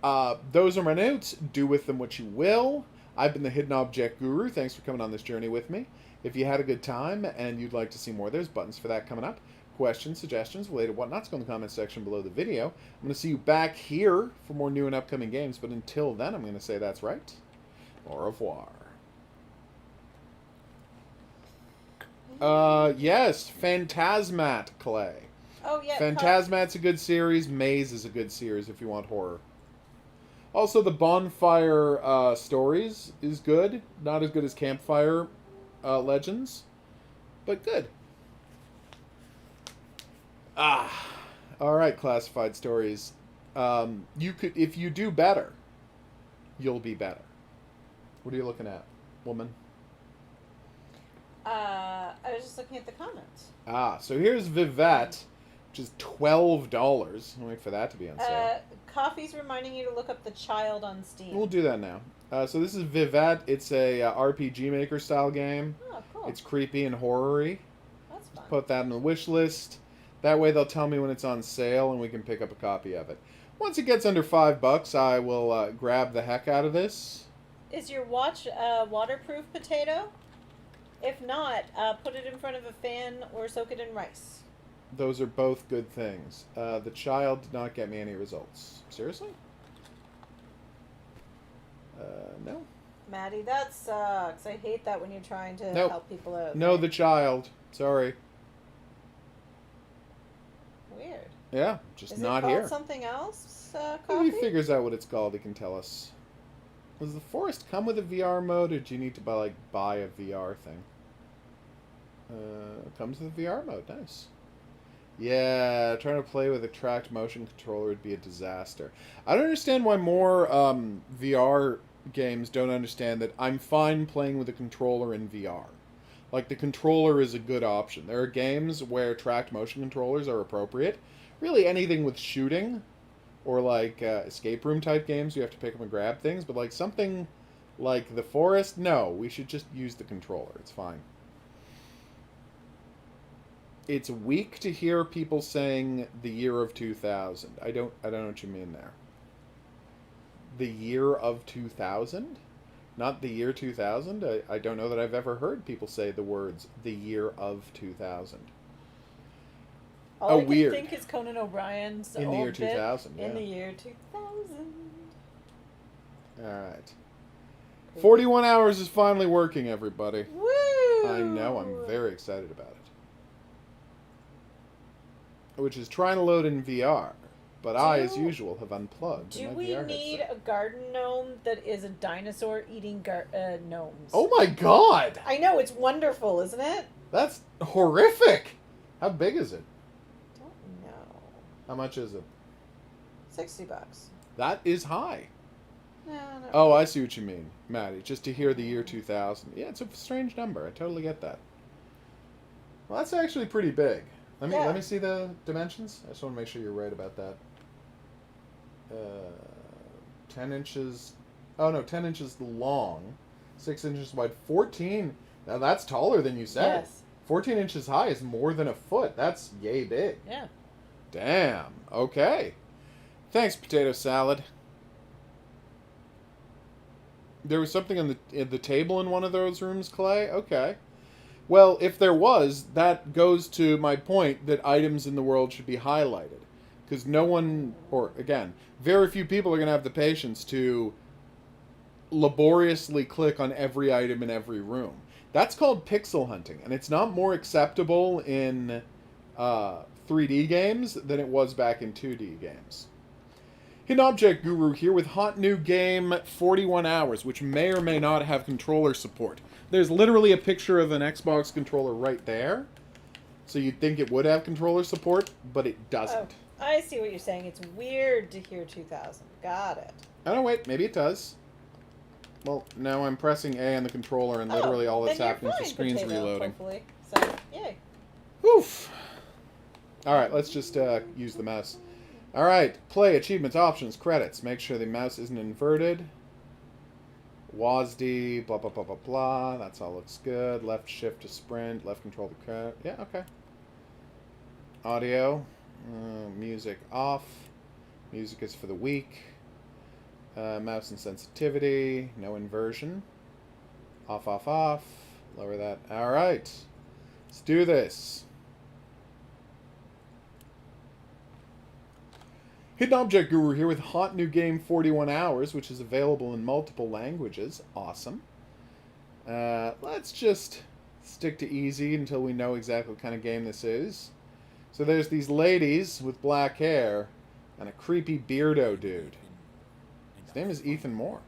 those are my notes. Do with them what you will. I've been the Hidden Object Guru. Thanks for coming on this journey with me. If you had a good time and you'd like to see more, there's buttons for that coming up. Questions, suggestions, related whatnots, go in the comment section below the video. I'm going to see you back here for more new and upcoming games, but until then, I'm going to say that's right. Au revoir. Yes, Phantasmat, Clay. Oh, yeah. Phantasmat's a good series. Maze is a good series if you want horror. Also, the Bonfire Stories is good. Not as good as Campfire Legends, but good. All right, Classified Stories. You could, if you do better, you'll be better. What are you looking at, woman? I was just looking at the comments. So here's Vivette, which is $12. I'll wait for that to be on sale. Coffee's reminding you to look up The Child on Steam. We'll do that now. So this is Vivette. It's a RPG Maker style game. Oh, cool. It's creepy and horror-y. That's fun. Put that in the wish list. That way they'll tell me when it's on sale and we can pick up a copy of it. Once it gets under $5, I will grab the heck out of this. Is your watch waterproof, Potato? If not, put it in front of a fan or soak it in rice. Those are both good things. The Child did not get me any results. Seriously? No. Maddie, that sucks. I hate that when you're trying to help people out. No, The Child. Sorry. Weird. Yeah, just Is not it here. called something else? If Coffee? he figures out what it's called, he can tell us. Does the Forest come with a VR mode, or do you need to buy a VR thing? Comes with a VR mode. Nice. Yeah, trying to play with a tracked motion controller would be a disaster. I don't understand why more VR games don't understand that I'm fine playing with a controller in VR. Like, the controller is a good option. There are games where tracked motion controllers are appropriate. Really anything with shooting, or like escape room type games, you have to pick up and grab things. But like something like The Forest, no, we should just use the controller. It's fine. It's weak to hear people saying the year of 2000. I don't know what you mean there. The year of 2000? Not the year 2000? I don't know that I've ever heard people say the words the year of 2000. All I weird. can think is Conan O'Brien's In the year 2000, In yeah. the year 2000. Alright. 41 hours is finally working, everybody. Woo! I know, I'm very excited about it. Which is trying to load in VR. But I, as usual, have unplugged. Do we need a garden gnome that is a dinosaur eating gnomes? Oh my god! I know, it's wonderful, isn't it? That's horrific! How big is it? Don't know. How much is it? $60. That is high. No. Oh, I see what you mean, Maddie. Just to hear the year 2000. Yeah, it's a strange number. I totally get that. Well, that's actually pretty big. Let me see the dimensions. I just want to make sure you're right about that. 10 inches. Oh no, 10 inches long, 6 inches wide, 14. Now that's taller than you said. Yes. 14 inches high is more than a foot. That's yay big. Yeah. Damn. Okay. Thanks, potato salad. There was something on the table in one of those rooms, Clay? Okay. Well, if there was, that goes to my point that items in the world should be highlighted. Because no one, or again, very few people are going to have the patience to laboriously click on every item in every room. That's called pixel hunting, and it's not more acceptable in 3D games than it was back in 2D games. Hidden Object Guru here with hot new game 41 Hours, which may or may not have controller support. There's literally a picture of an Xbox controller right there, so you'd think it would have controller support, but it doesn't. Oh, I see what you're saying. It's weird to hear 2000. Got it. Oh, no, wait, maybe it does. Well, now I'm pressing A on the controller, and literally all that's happening is the screen's reloading. Hopefully. So, yay. Oof. Alright, let's just use the mouse. Alright, play, achievements, options, credits. Make sure the mouse isn't inverted. WASD, blah, blah, blah, blah, blah. That's all looks good. Left shift to sprint, left control to credit. Yeah, okay. Audio. Music off. Music is for the weak. Mouse and sensitivity. No inversion. Off, off, off. Lower that. Alright. Let's do this. Hidden Object Guru here with hot new game 41 Hours, which is available in multiple languages. Awesome. Let's just stick to easy until we know exactly what kind of game this is. So there's these ladies with black hair and a creepy beardo dude. His name is Ethan Moore.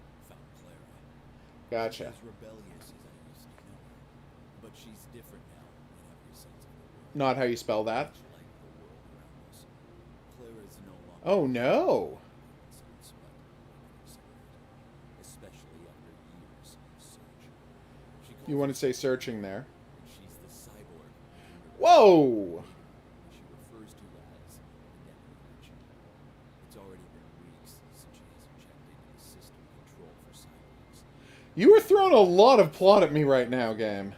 Gotcha. Not how you spell that. Oh no! You want to say searching there? Whoa! You are throwing a lot of plot at me right now, game.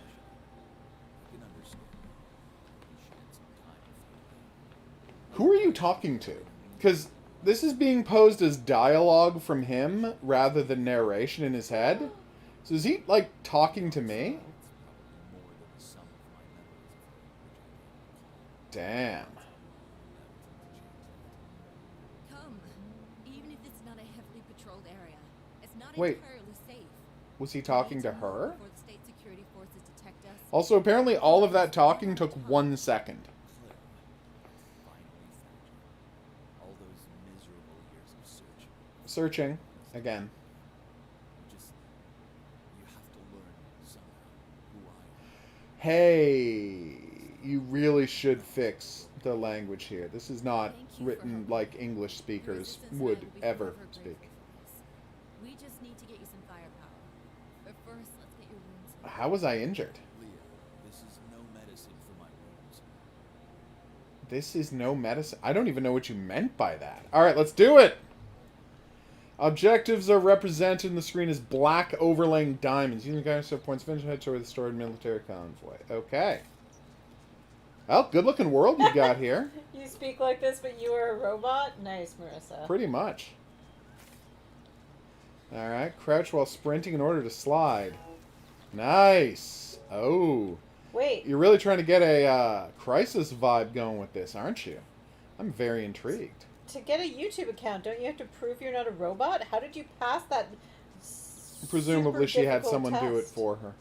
Who are you talking to? Because this is being posed as dialogue from him rather than narration in his head. So is he, like, talking to me? Damn. Come, even if it's not a heavily patrolled area. It's not Wait. entirely safe. Was he talking to her? Before the state security forces detect us. Also, apparently all of that talking took 1 second. Searching. Again. Hey, you really should fix the language here. This is not written like English speakers would ever speak. We just need to get you some firepower. But first, let's get your wounds healed. How was I injured? This is no medicine for my wounds. This is no medicine. I don't even know what you meant by that. Alright, let's do it! Objectives are represented in the screen as black overlaying diamonds. Using guidance of points of head toward the stored military convoy. Okay. Well, good looking world you got here. You speak like this, but you are a robot? Nice, Marissa. Pretty much. Alright, crouch while sprinting in order to slide. Nice. Oh. Wait. You're really trying to get a Crisis vibe going with this, aren't you? I'm very intrigued. To get a YouTube account, don't you have to prove you're not a robot? How did you pass that? Presumably she had someone do it test? for her.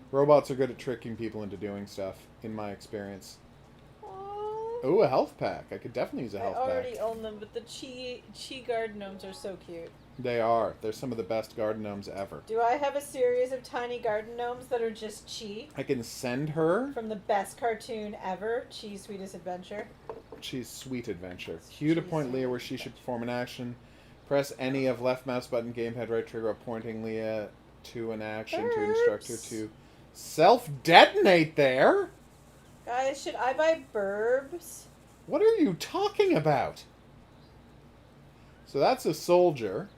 Robots are good at tricking people into doing stuff, in my experience. Oh, a health pack. I could definitely use a health I already pack. own them, but the Chi garden gnomes are so cute. They are. They're some of the best garden gnomes ever. Do I have a series of tiny garden gnomes that are just Chi? I can send her. From the best cartoon ever, Chi's Sweetest Adventure. She's Sweet Adventure. Q to point Leah where she should perform an action. Press any of left mouse button, gamepad right trigger while pointing Leah to an action to instruct her to self-detonate there? Guys, should I buy burbs? What are you talking about? So that's a soldier.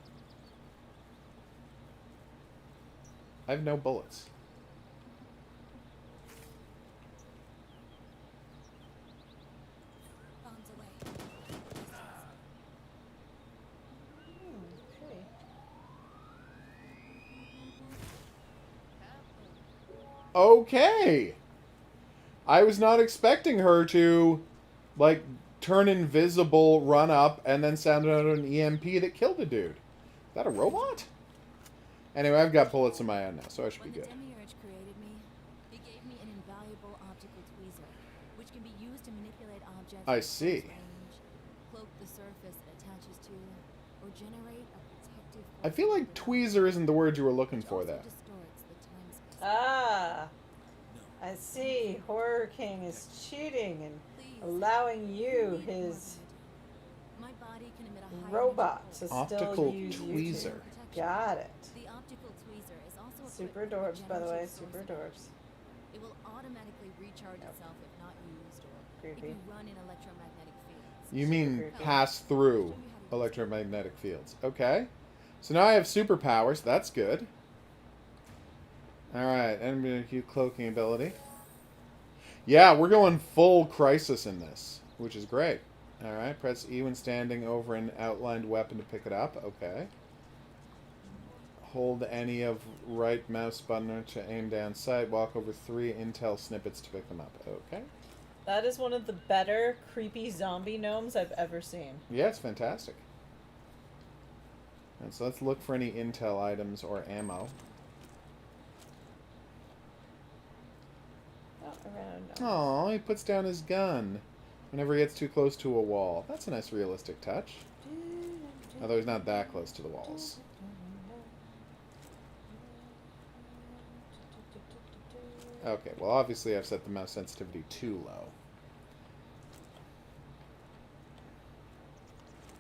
I have no bullets. Bombs away. Okay. Okay. I was not expecting her to, like, turn invisible, run up, and then sounded out an EMP that killed a dude. Is that a robot? Anyway, I've got bullets in my hand now, so I should be When good. the Demiurge created me, he gave me an invaluable optical tweezer, which can be used to manipulate objects I at see. close range, cloak the surface it attaches to, or generate a protective. I feel like tweezer isn't the word you were looking for there. there. Ah, No. I see. Horror King is cheating and Please, allowing you, need more his energy. My body can emit a high robot, energy to pulse. Optical still use tweezer. YouTube. Got it. The optical tweezer is also Super equipped with adorbs, by the way. regenerative Super source adorbs. It will automatically recharge Yep. itself if not used, or Creepy. if you run in electromagnetic fields. You mean creepy. pass through electromagnetic fields. Okay. So now I have superpowers. That's good. Alright, enemy cloaking ability. Yeah, we're going full crisis in this, which is great. Alright, press E when standing over an outlined weapon to pick it up. Okay. Hold any of right mouse button to aim down sight. Walk over 3 intel snippets to pick them up. Okay. That is one of the better creepy zombie gnomes I've ever seen. Yeah, it's fantastic. And so let's look for any intel items or ammo. Oh, I ran out of gnomes. Oh, he puts down his gun whenever he gets too close to a wall. That's a nice realistic touch. Although he's not that close to the walls. Okay, well obviously I've set the mouse sensitivity too low.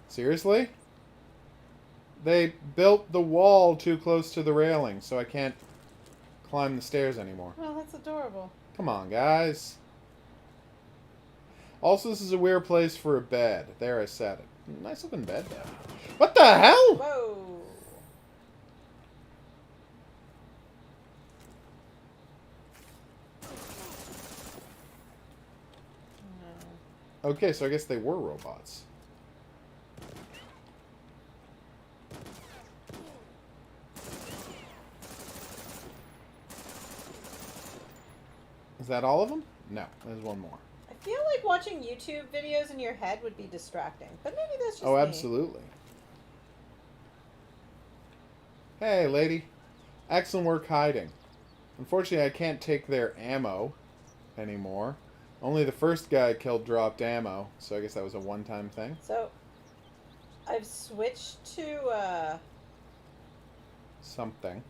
Seriously? They built the wall too close to the railing, so I can't climb the stairs anymore. Well, that's adorable. Come on, guys. Also, this is a weird place for a bed. There, I said it. Nice looking bed, though. What the hell? Whoa. Okay, so I guess they were robots. Is that all of them? No, there's one more. I feel like watching YouTube videos in your head would be distracting, but maybe that's just Oh, me. absolutely. Hey, lady. Excellent work hiding. Unfortunately, I can't take their ammo anymore. Only the first guy I killed dropped ammo, so I guess that was a one-time thing. So, I've switched to, Something.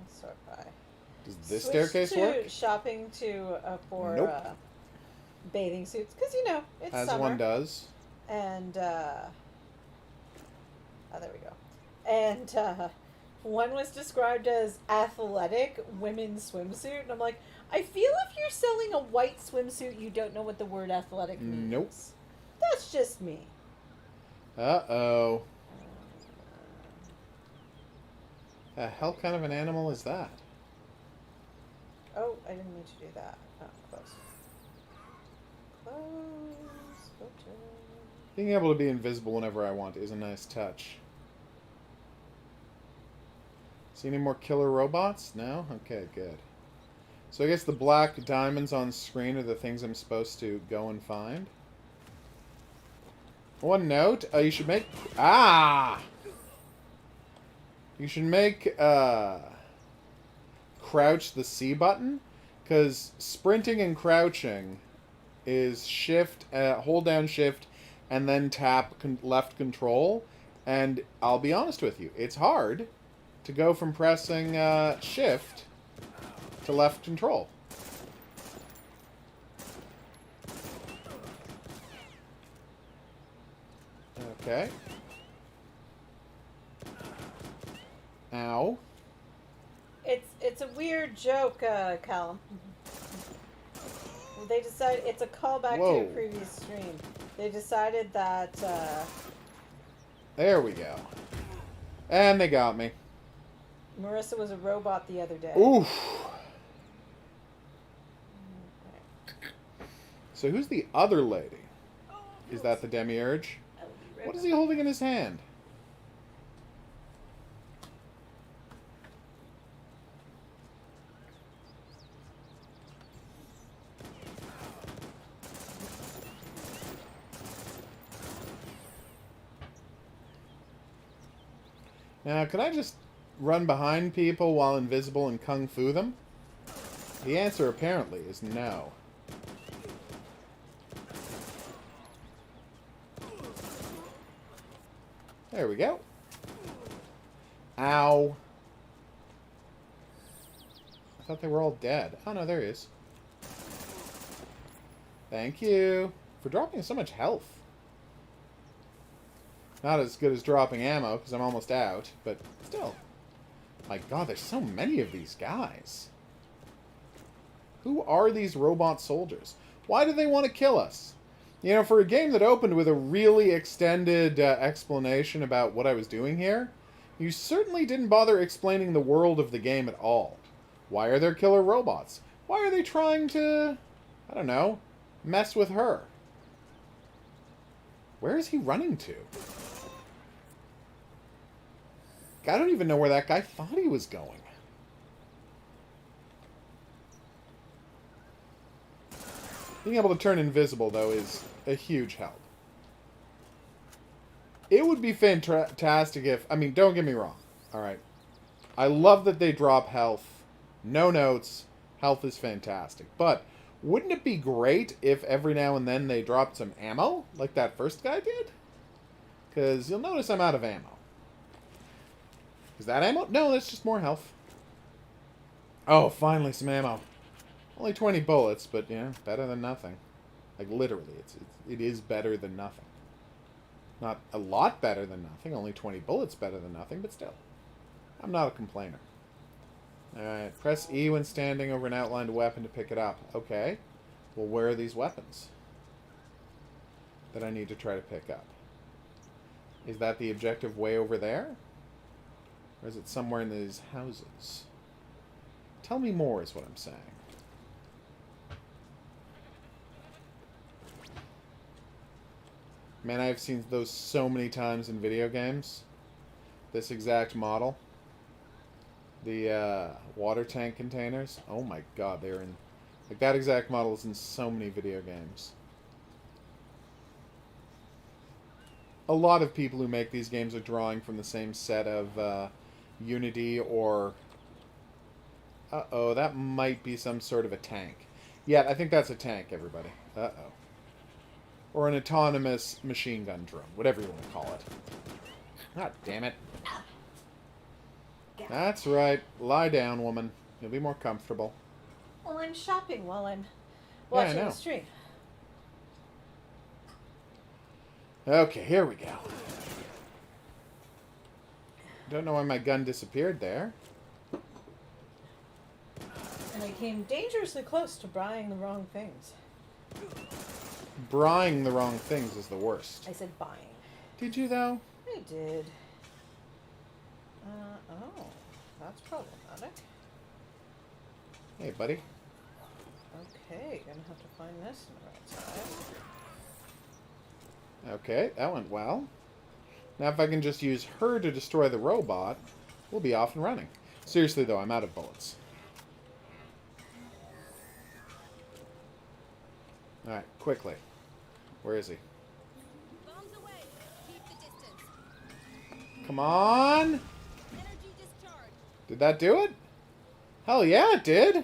sort by. Does this Switched staircase to work? shopping to, for, Nope. bathing suits, because, you know, it's As summer. one does. And, oh, there we go. And, one was described as athletic women's swimsuit, and I'm like, I feel if you're selling a white swimsuit, you don't know what the word athletic means. Nope. That's just me. Uh-oh. The hell kind of an animal is that? Oh, I didn't mean to do that. Oh, close. Close. Filter. Being able to be invisible whenever I want is a nice touch. See any more killer robots? No? Okay, good. So I guess the black diamonds on screen are the things I'm supposed to go and find. One note, you should make... Ah! You should make, crouch the C button, because sprinting and crouching is shift, hold down shift, and then tap left control, and I'll be honest with you, it's hard to go from pressing shift to left control. Okay. Ow. It's a weird joke, Callum. They decided it's a callback to Whoa. a previous stream. They decided that There we go. And they got me. Marissa was a robot the other day. Oof. So who's the other lady? Is that the Demiurge? What is he holding in his hand? Now, can I just run behind people while invisible and kung fu them? The answer apparently is no. There we go. Ow. I thought they were all dead. Oh no, there he is. Thank you for dropping so much health. Not as good as dropping ammo, because I'm almost out, but still. My god, there's so many of these guys. Who are these robot soldiers? Why do they want to kill us? You know, for a game that opened with a really extended explanation about what I was doing here, you certainly didn't bother explaining the world of the game at all. Why are there killer robots? Why are they trying to, I don't know, mess with her? Where is he running to? I don't even know where that guy thought he was going. Being able to turn invisible, though, is a huge help. It would be fantastic if... I mean, don't get me wrong. Alright. I love that they drop health. No notes. Health is fantastic. But wouldn't it be great if every now and then they dropped some ammo? Like that first guy did? Because you'll notice I'm out of ammo. Is that ammo? No, that's just more health. Oh, finally some ammo. Only 20 bullets, but yeah, better than nothing. Like literally, it is better than nothing. Not a lot better than nothing. Only 20 bullets better than nothing, but still, I'm not a complainer. All right, press E when standing over an outlined weapon to pick it up. Okay. Well, where are these weapons that I need to try to pick up? Is that the objective way over there? Or is it somewhere in these houses? Tell me more is what I'm saying. Man, I've seen those so many times in video games. This exact model. The water tank containers. Oh my god, they're in... Like, that exact model is in so many video games. A lot of people who make these games are drawing from the same set of Unity or... Uh-oh, that might be some sort of a tank. Yeah, I think that's a tank, everybody. Uh-oh. Or an autonomous machine gun drone. Whatever you want to call it. God damn it. That's right. Lie down, woman. You'll be more comfortable. Well, I'm shopping while I'm Yeah, I watching know. the stream. Okay, here we go. Don't know why my gun disappeared there. And I came dangerously close to buying the wrong things. Buying the wrong things is the worst. I said buying. Did you, though? I did. Oh. That's problematic. Hey, buddy. Okay, gonna have to find this on the right side. Okay, that went well. Now if I can just use her to destroy the robot, we'll be off and running. Seriously, though, I'm out of bullets. Alright, quickly. Where is he? Bombs away. Keep the distance. Come on! Energy discharge. Did that do it? Hell yeah, it did!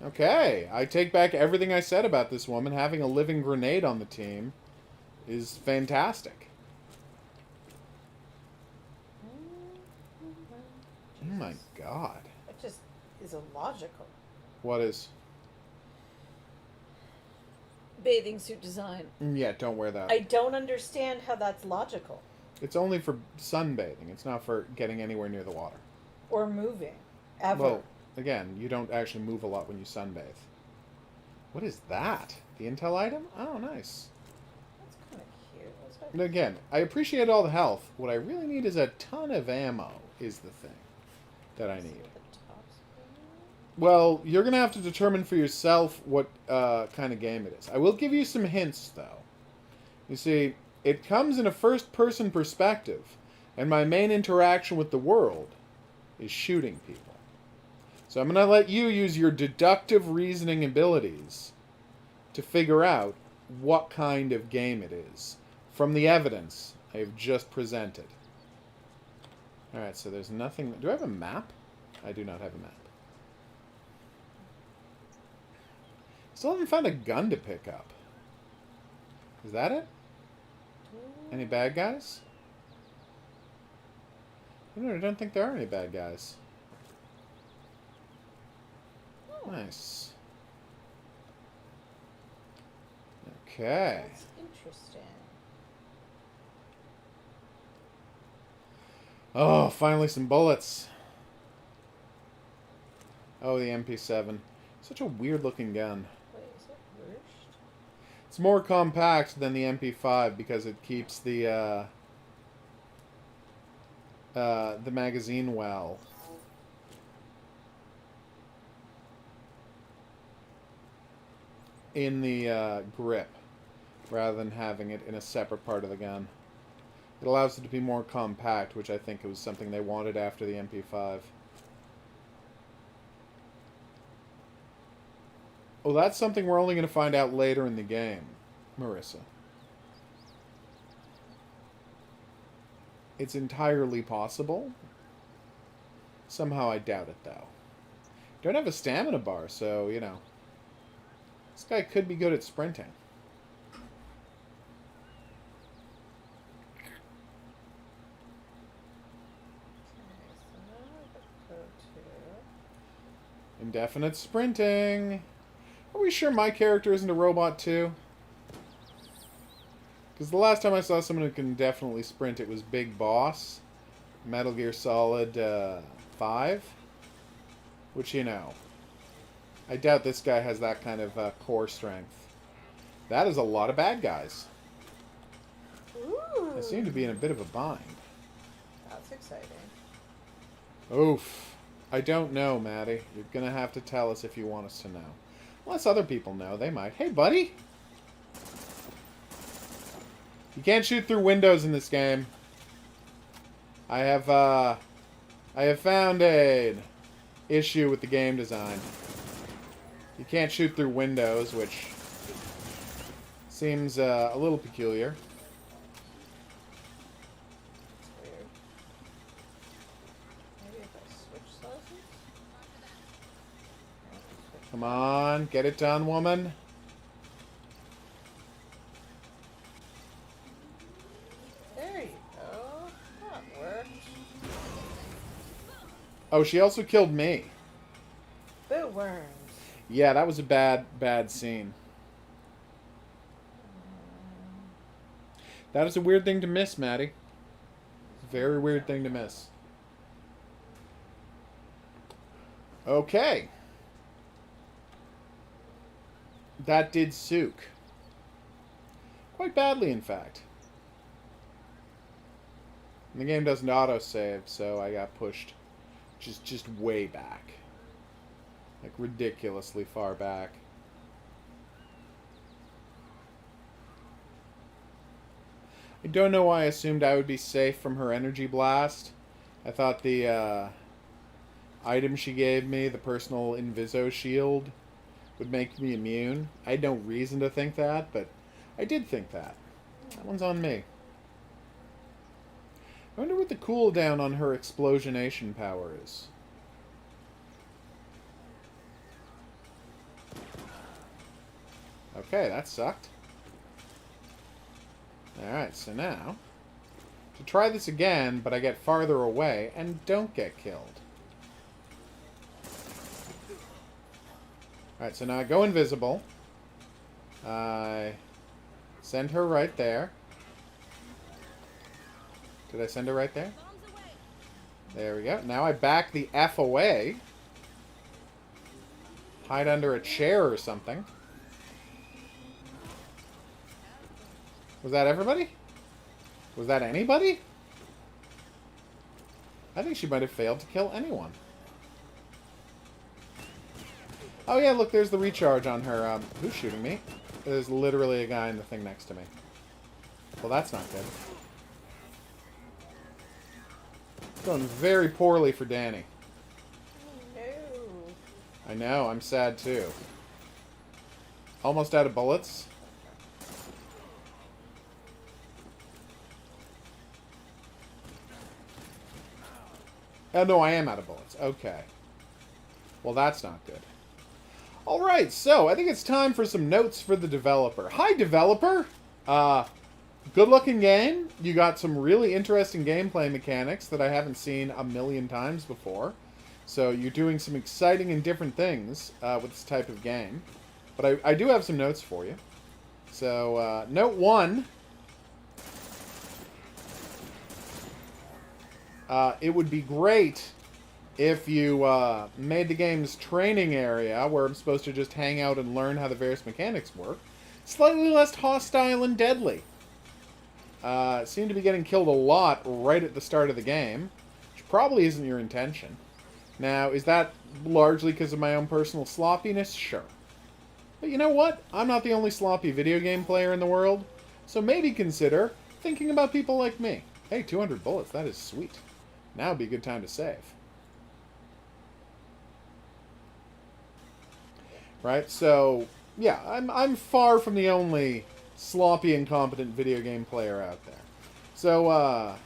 Okay, I take back everything I said about this woman. Having a living grenade on the team is fantastic. Oh my god. It just is illogical. What is? Bathing suit design. Yeah, don't wear that. I don't understand how that's logical. It's only for sunbathing. It's not for getting anywhere near the water. Or moving. Ever. Well, again, you don't actually move a lot when you sunbathe. What is that? The intel item? Oh, nice. That's kind of cute. That's what And again, I appreciate all the health. What I really need is a ton of ammo, is the thing that I need. the top's Well, you're going to have to determine for yourself what kind of game it is. I will give you some hints, though. You see, it comes in a first-person perspective, and my main interaction with the world is shooting people. So I'm going to let you use your deductive reasoning abilities to figure out what kind of game it is from the evidence I have just presented. Alright, so there's nothing... Do I have a map? I do not have a map. Still haven't found a gun to pick up. Is that it? Any bad guys? No, I don't think there are any bad guys. Nice. Okay. That's interesting. Oh, finally some bullets. Oh, the MP7. Such a weird looking gun. Wait, is it worst? It's more compact than the MP5 because it keeps the magazine well. In the grip, rather than having it in a separate part of the gun. It allows it to be more compact, which I think was something they wanted after the MP5. Oh, that's something we're only going to find out later in the game, Marissa. It's entirely possible. Somehow I doubt it, though. Don't have a stamina bar, so, you know. This guy could be good at sprinting. Indefinite sprinting. Are we sure my character isn't a robot too? Because the last time I saw someone who can definitely sprint, it was Big Boss. Metal Gear Solid 5. Which, you know, I doubt this guy has that kind of core strength. That is a lot of bad guys. Ooh. I seem to be in a bit of a bind. That's exciting. Oof. I don't know, Maddie. You're gonna have to tell us if you want us to know. Unless other people know, they might. Hey, buddy! You can't shoot through windows in this game. I have found an issue with the game design. You can't shoot through windows, which seems a little peculiar. Weird. Maybe if I switch slices? Come on, get it done, woman. There you go. That worked. Oh, she also killed me. Boo worms. Yeah, that was a bad scene. That is a weird thing to miss, Maddie. Very weird thing to miss. Okay. That did Sook. Quite badly, in fact. And the game doesn't autosave, so I got pushed just way back. Like, ridiculously far back. I don't know why I assumed I would be safe from her energy blast. I thought the item she gave me, the personal Inviso shield, would make me immune. I had no reason to think that, but I did think that. That one's on me. I wonder what the cooldown on her explosionation power is. Okay, that sucked. Alright, so now, to try this again, but I get farther away and don't get killed. Alright, so now I go invisible. I send her right there. Did I send her right there? There we go. Now I back the F away. Hide under a chair or something. Was that everybody? Was that anybody? I think she might have failed to kill anyone. Oh yeah, look, there's the recharge on her. Who's shooting me? There's literally a guy in the thing next to me. Well, that's not good. Going very poorly for Danny. No. I know, I'm sad too. Almost out of bullets. Oh, no, I am out of bullets. Okay. Well, that's not good. Alright, so I think it's time for some notes for the developer. Hi, developer! Good looking game. You got some really interesting gameplay mechanics that I haven't seen a million times before. So you're doing some exciting and different things with this type of game. But I do have some notes for you. So, note 1. It would be great if you made the game's training area, where I'm supposed to just hang out and learn how the various mechanics work, slightly less hostile and deadly. Seem to be getting killed a lot right at the start of the game, which probably isn't your intention. Now, is that largely because of my own personal sloppiness? Sure. But you know what? I'm not the only sloppy video game player in the world, so maybe consider thinking about people like me. Hey, 200 bullets, that is sweet. Now would be a good time to save. Right, so, yeah, I'm far from the only sloppy, incompetent video game player out there. So,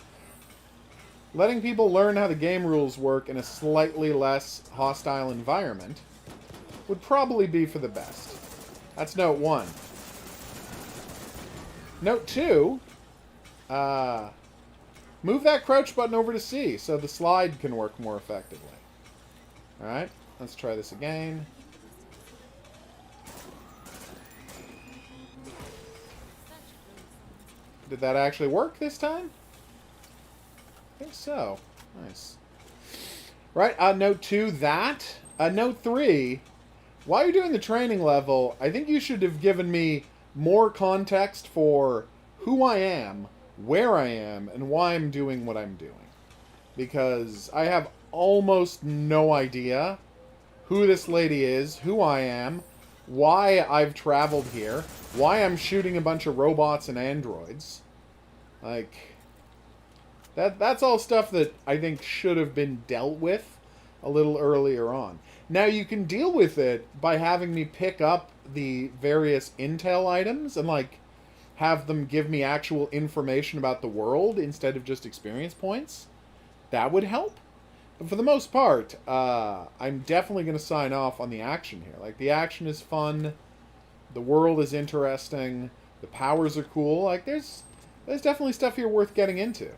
letting people learn how the game rules work in a slightly less hostile environment would probably be for the best. That's note 1. Note 2, move that crouch button over to C so the slide can work more effectively. Alright, let's try this again. Did that actually work this time? I think so. Nice. Right, note 2, that. Note 3, while you're doing the training level, I think you should have given me more context for who I am, where I am, and why I'm doing what I'm doing. Because I have almost no idea who this lady is, who I am, why I've traveled here, why I'm shooting a bunch of robots and androids. Like, that's all stuff that I think should have been dealt with a little earlier on. Now, you can deal with it by having me pick up the various intel items and, like, have them give me actual information about the world instead of just experience points. That would help. But for the most part, I'm definitely going to sign off on the action here. Like, the action is fun. The world is interesting. The powers are cool. Like, there's definitely stuff here worth getting into.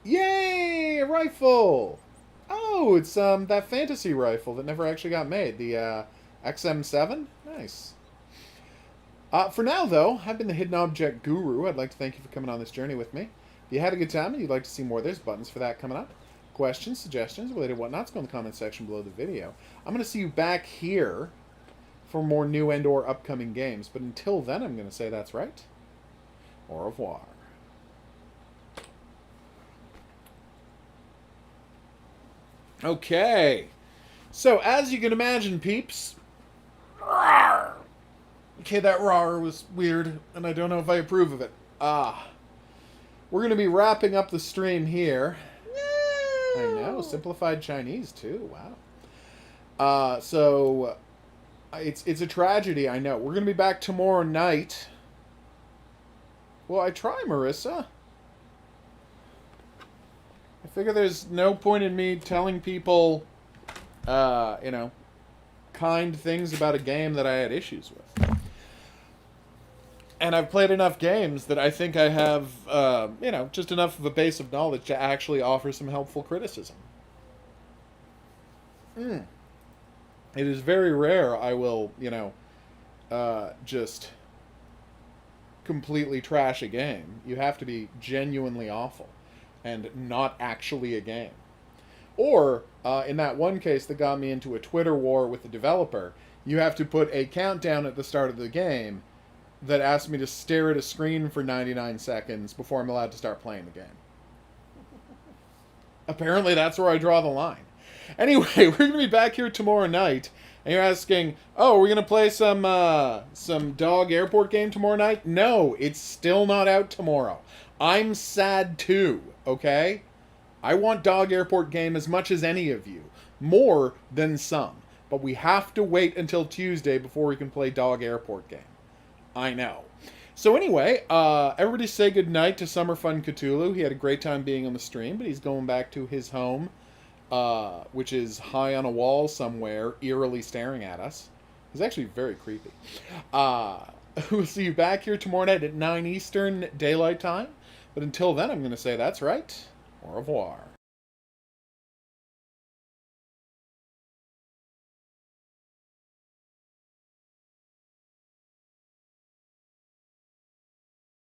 Yay! A rifle! Oh, it's that fantasy rifle that never actually got made. The XM7? Nice. For now, though, I've been the Hidden Object Guru. I'd like to thank you for coming on this journey with me. If you had a good time and you'd like to see more, there's buttons for that coming up. Questions, suggestions, related whatnots, go in the comment section below the video. I'm going to see you back here for more new and/or upcoming games. But until then, I'm going to say that's right. Au revoir. Okay. So, as you can imagine, peeps... Okay, that roar was weird, and I don't know if I approve of it. We're going to be wrapping up the stream here. I know, simplified Chinese, too. Wow. So, it's a tragedy, I know. We're going to be back tomorrow night. Well, I try, Marissa. I figure there's no point in me telling people, you know, kind things about a game that I had issues with. And I've played enough games that I think I have, you know, just enough of a base of knowledge to actually offer some helpful criticism. It is very rare I will, you know, just completely trash a game. You have to be genuinely awful and not actually a game. Or, in that one case that got me into a Twitter war with the developer, you have to put a countdown at the start of the game that asks me to stare at a screen for 99 seconds before I'm allowed to start playing the game. Apparently that's where I draw the line. Anyway, we're going to be back here tomorrow night, and you're asking, oh, are we going to play some dog airport game tomorrow night? No, it's still not out tomorrow. I'm sad too, okay? I want dog airport game as much as any of you. More than some. But we have to wait until Tuesday before we can play dog airport game. I know. So anyway, everybody say goodnight to Summer Fun Cthulhu. He had a great time being on the stream, but he's going back to his home, which is high on a wall somewhere, eerily staring at us. It's actually very creepy. We'll see you back here tomorrow night at 9 Eastern Daylight Time. But until then, I'm going to say that's right. Au revoir.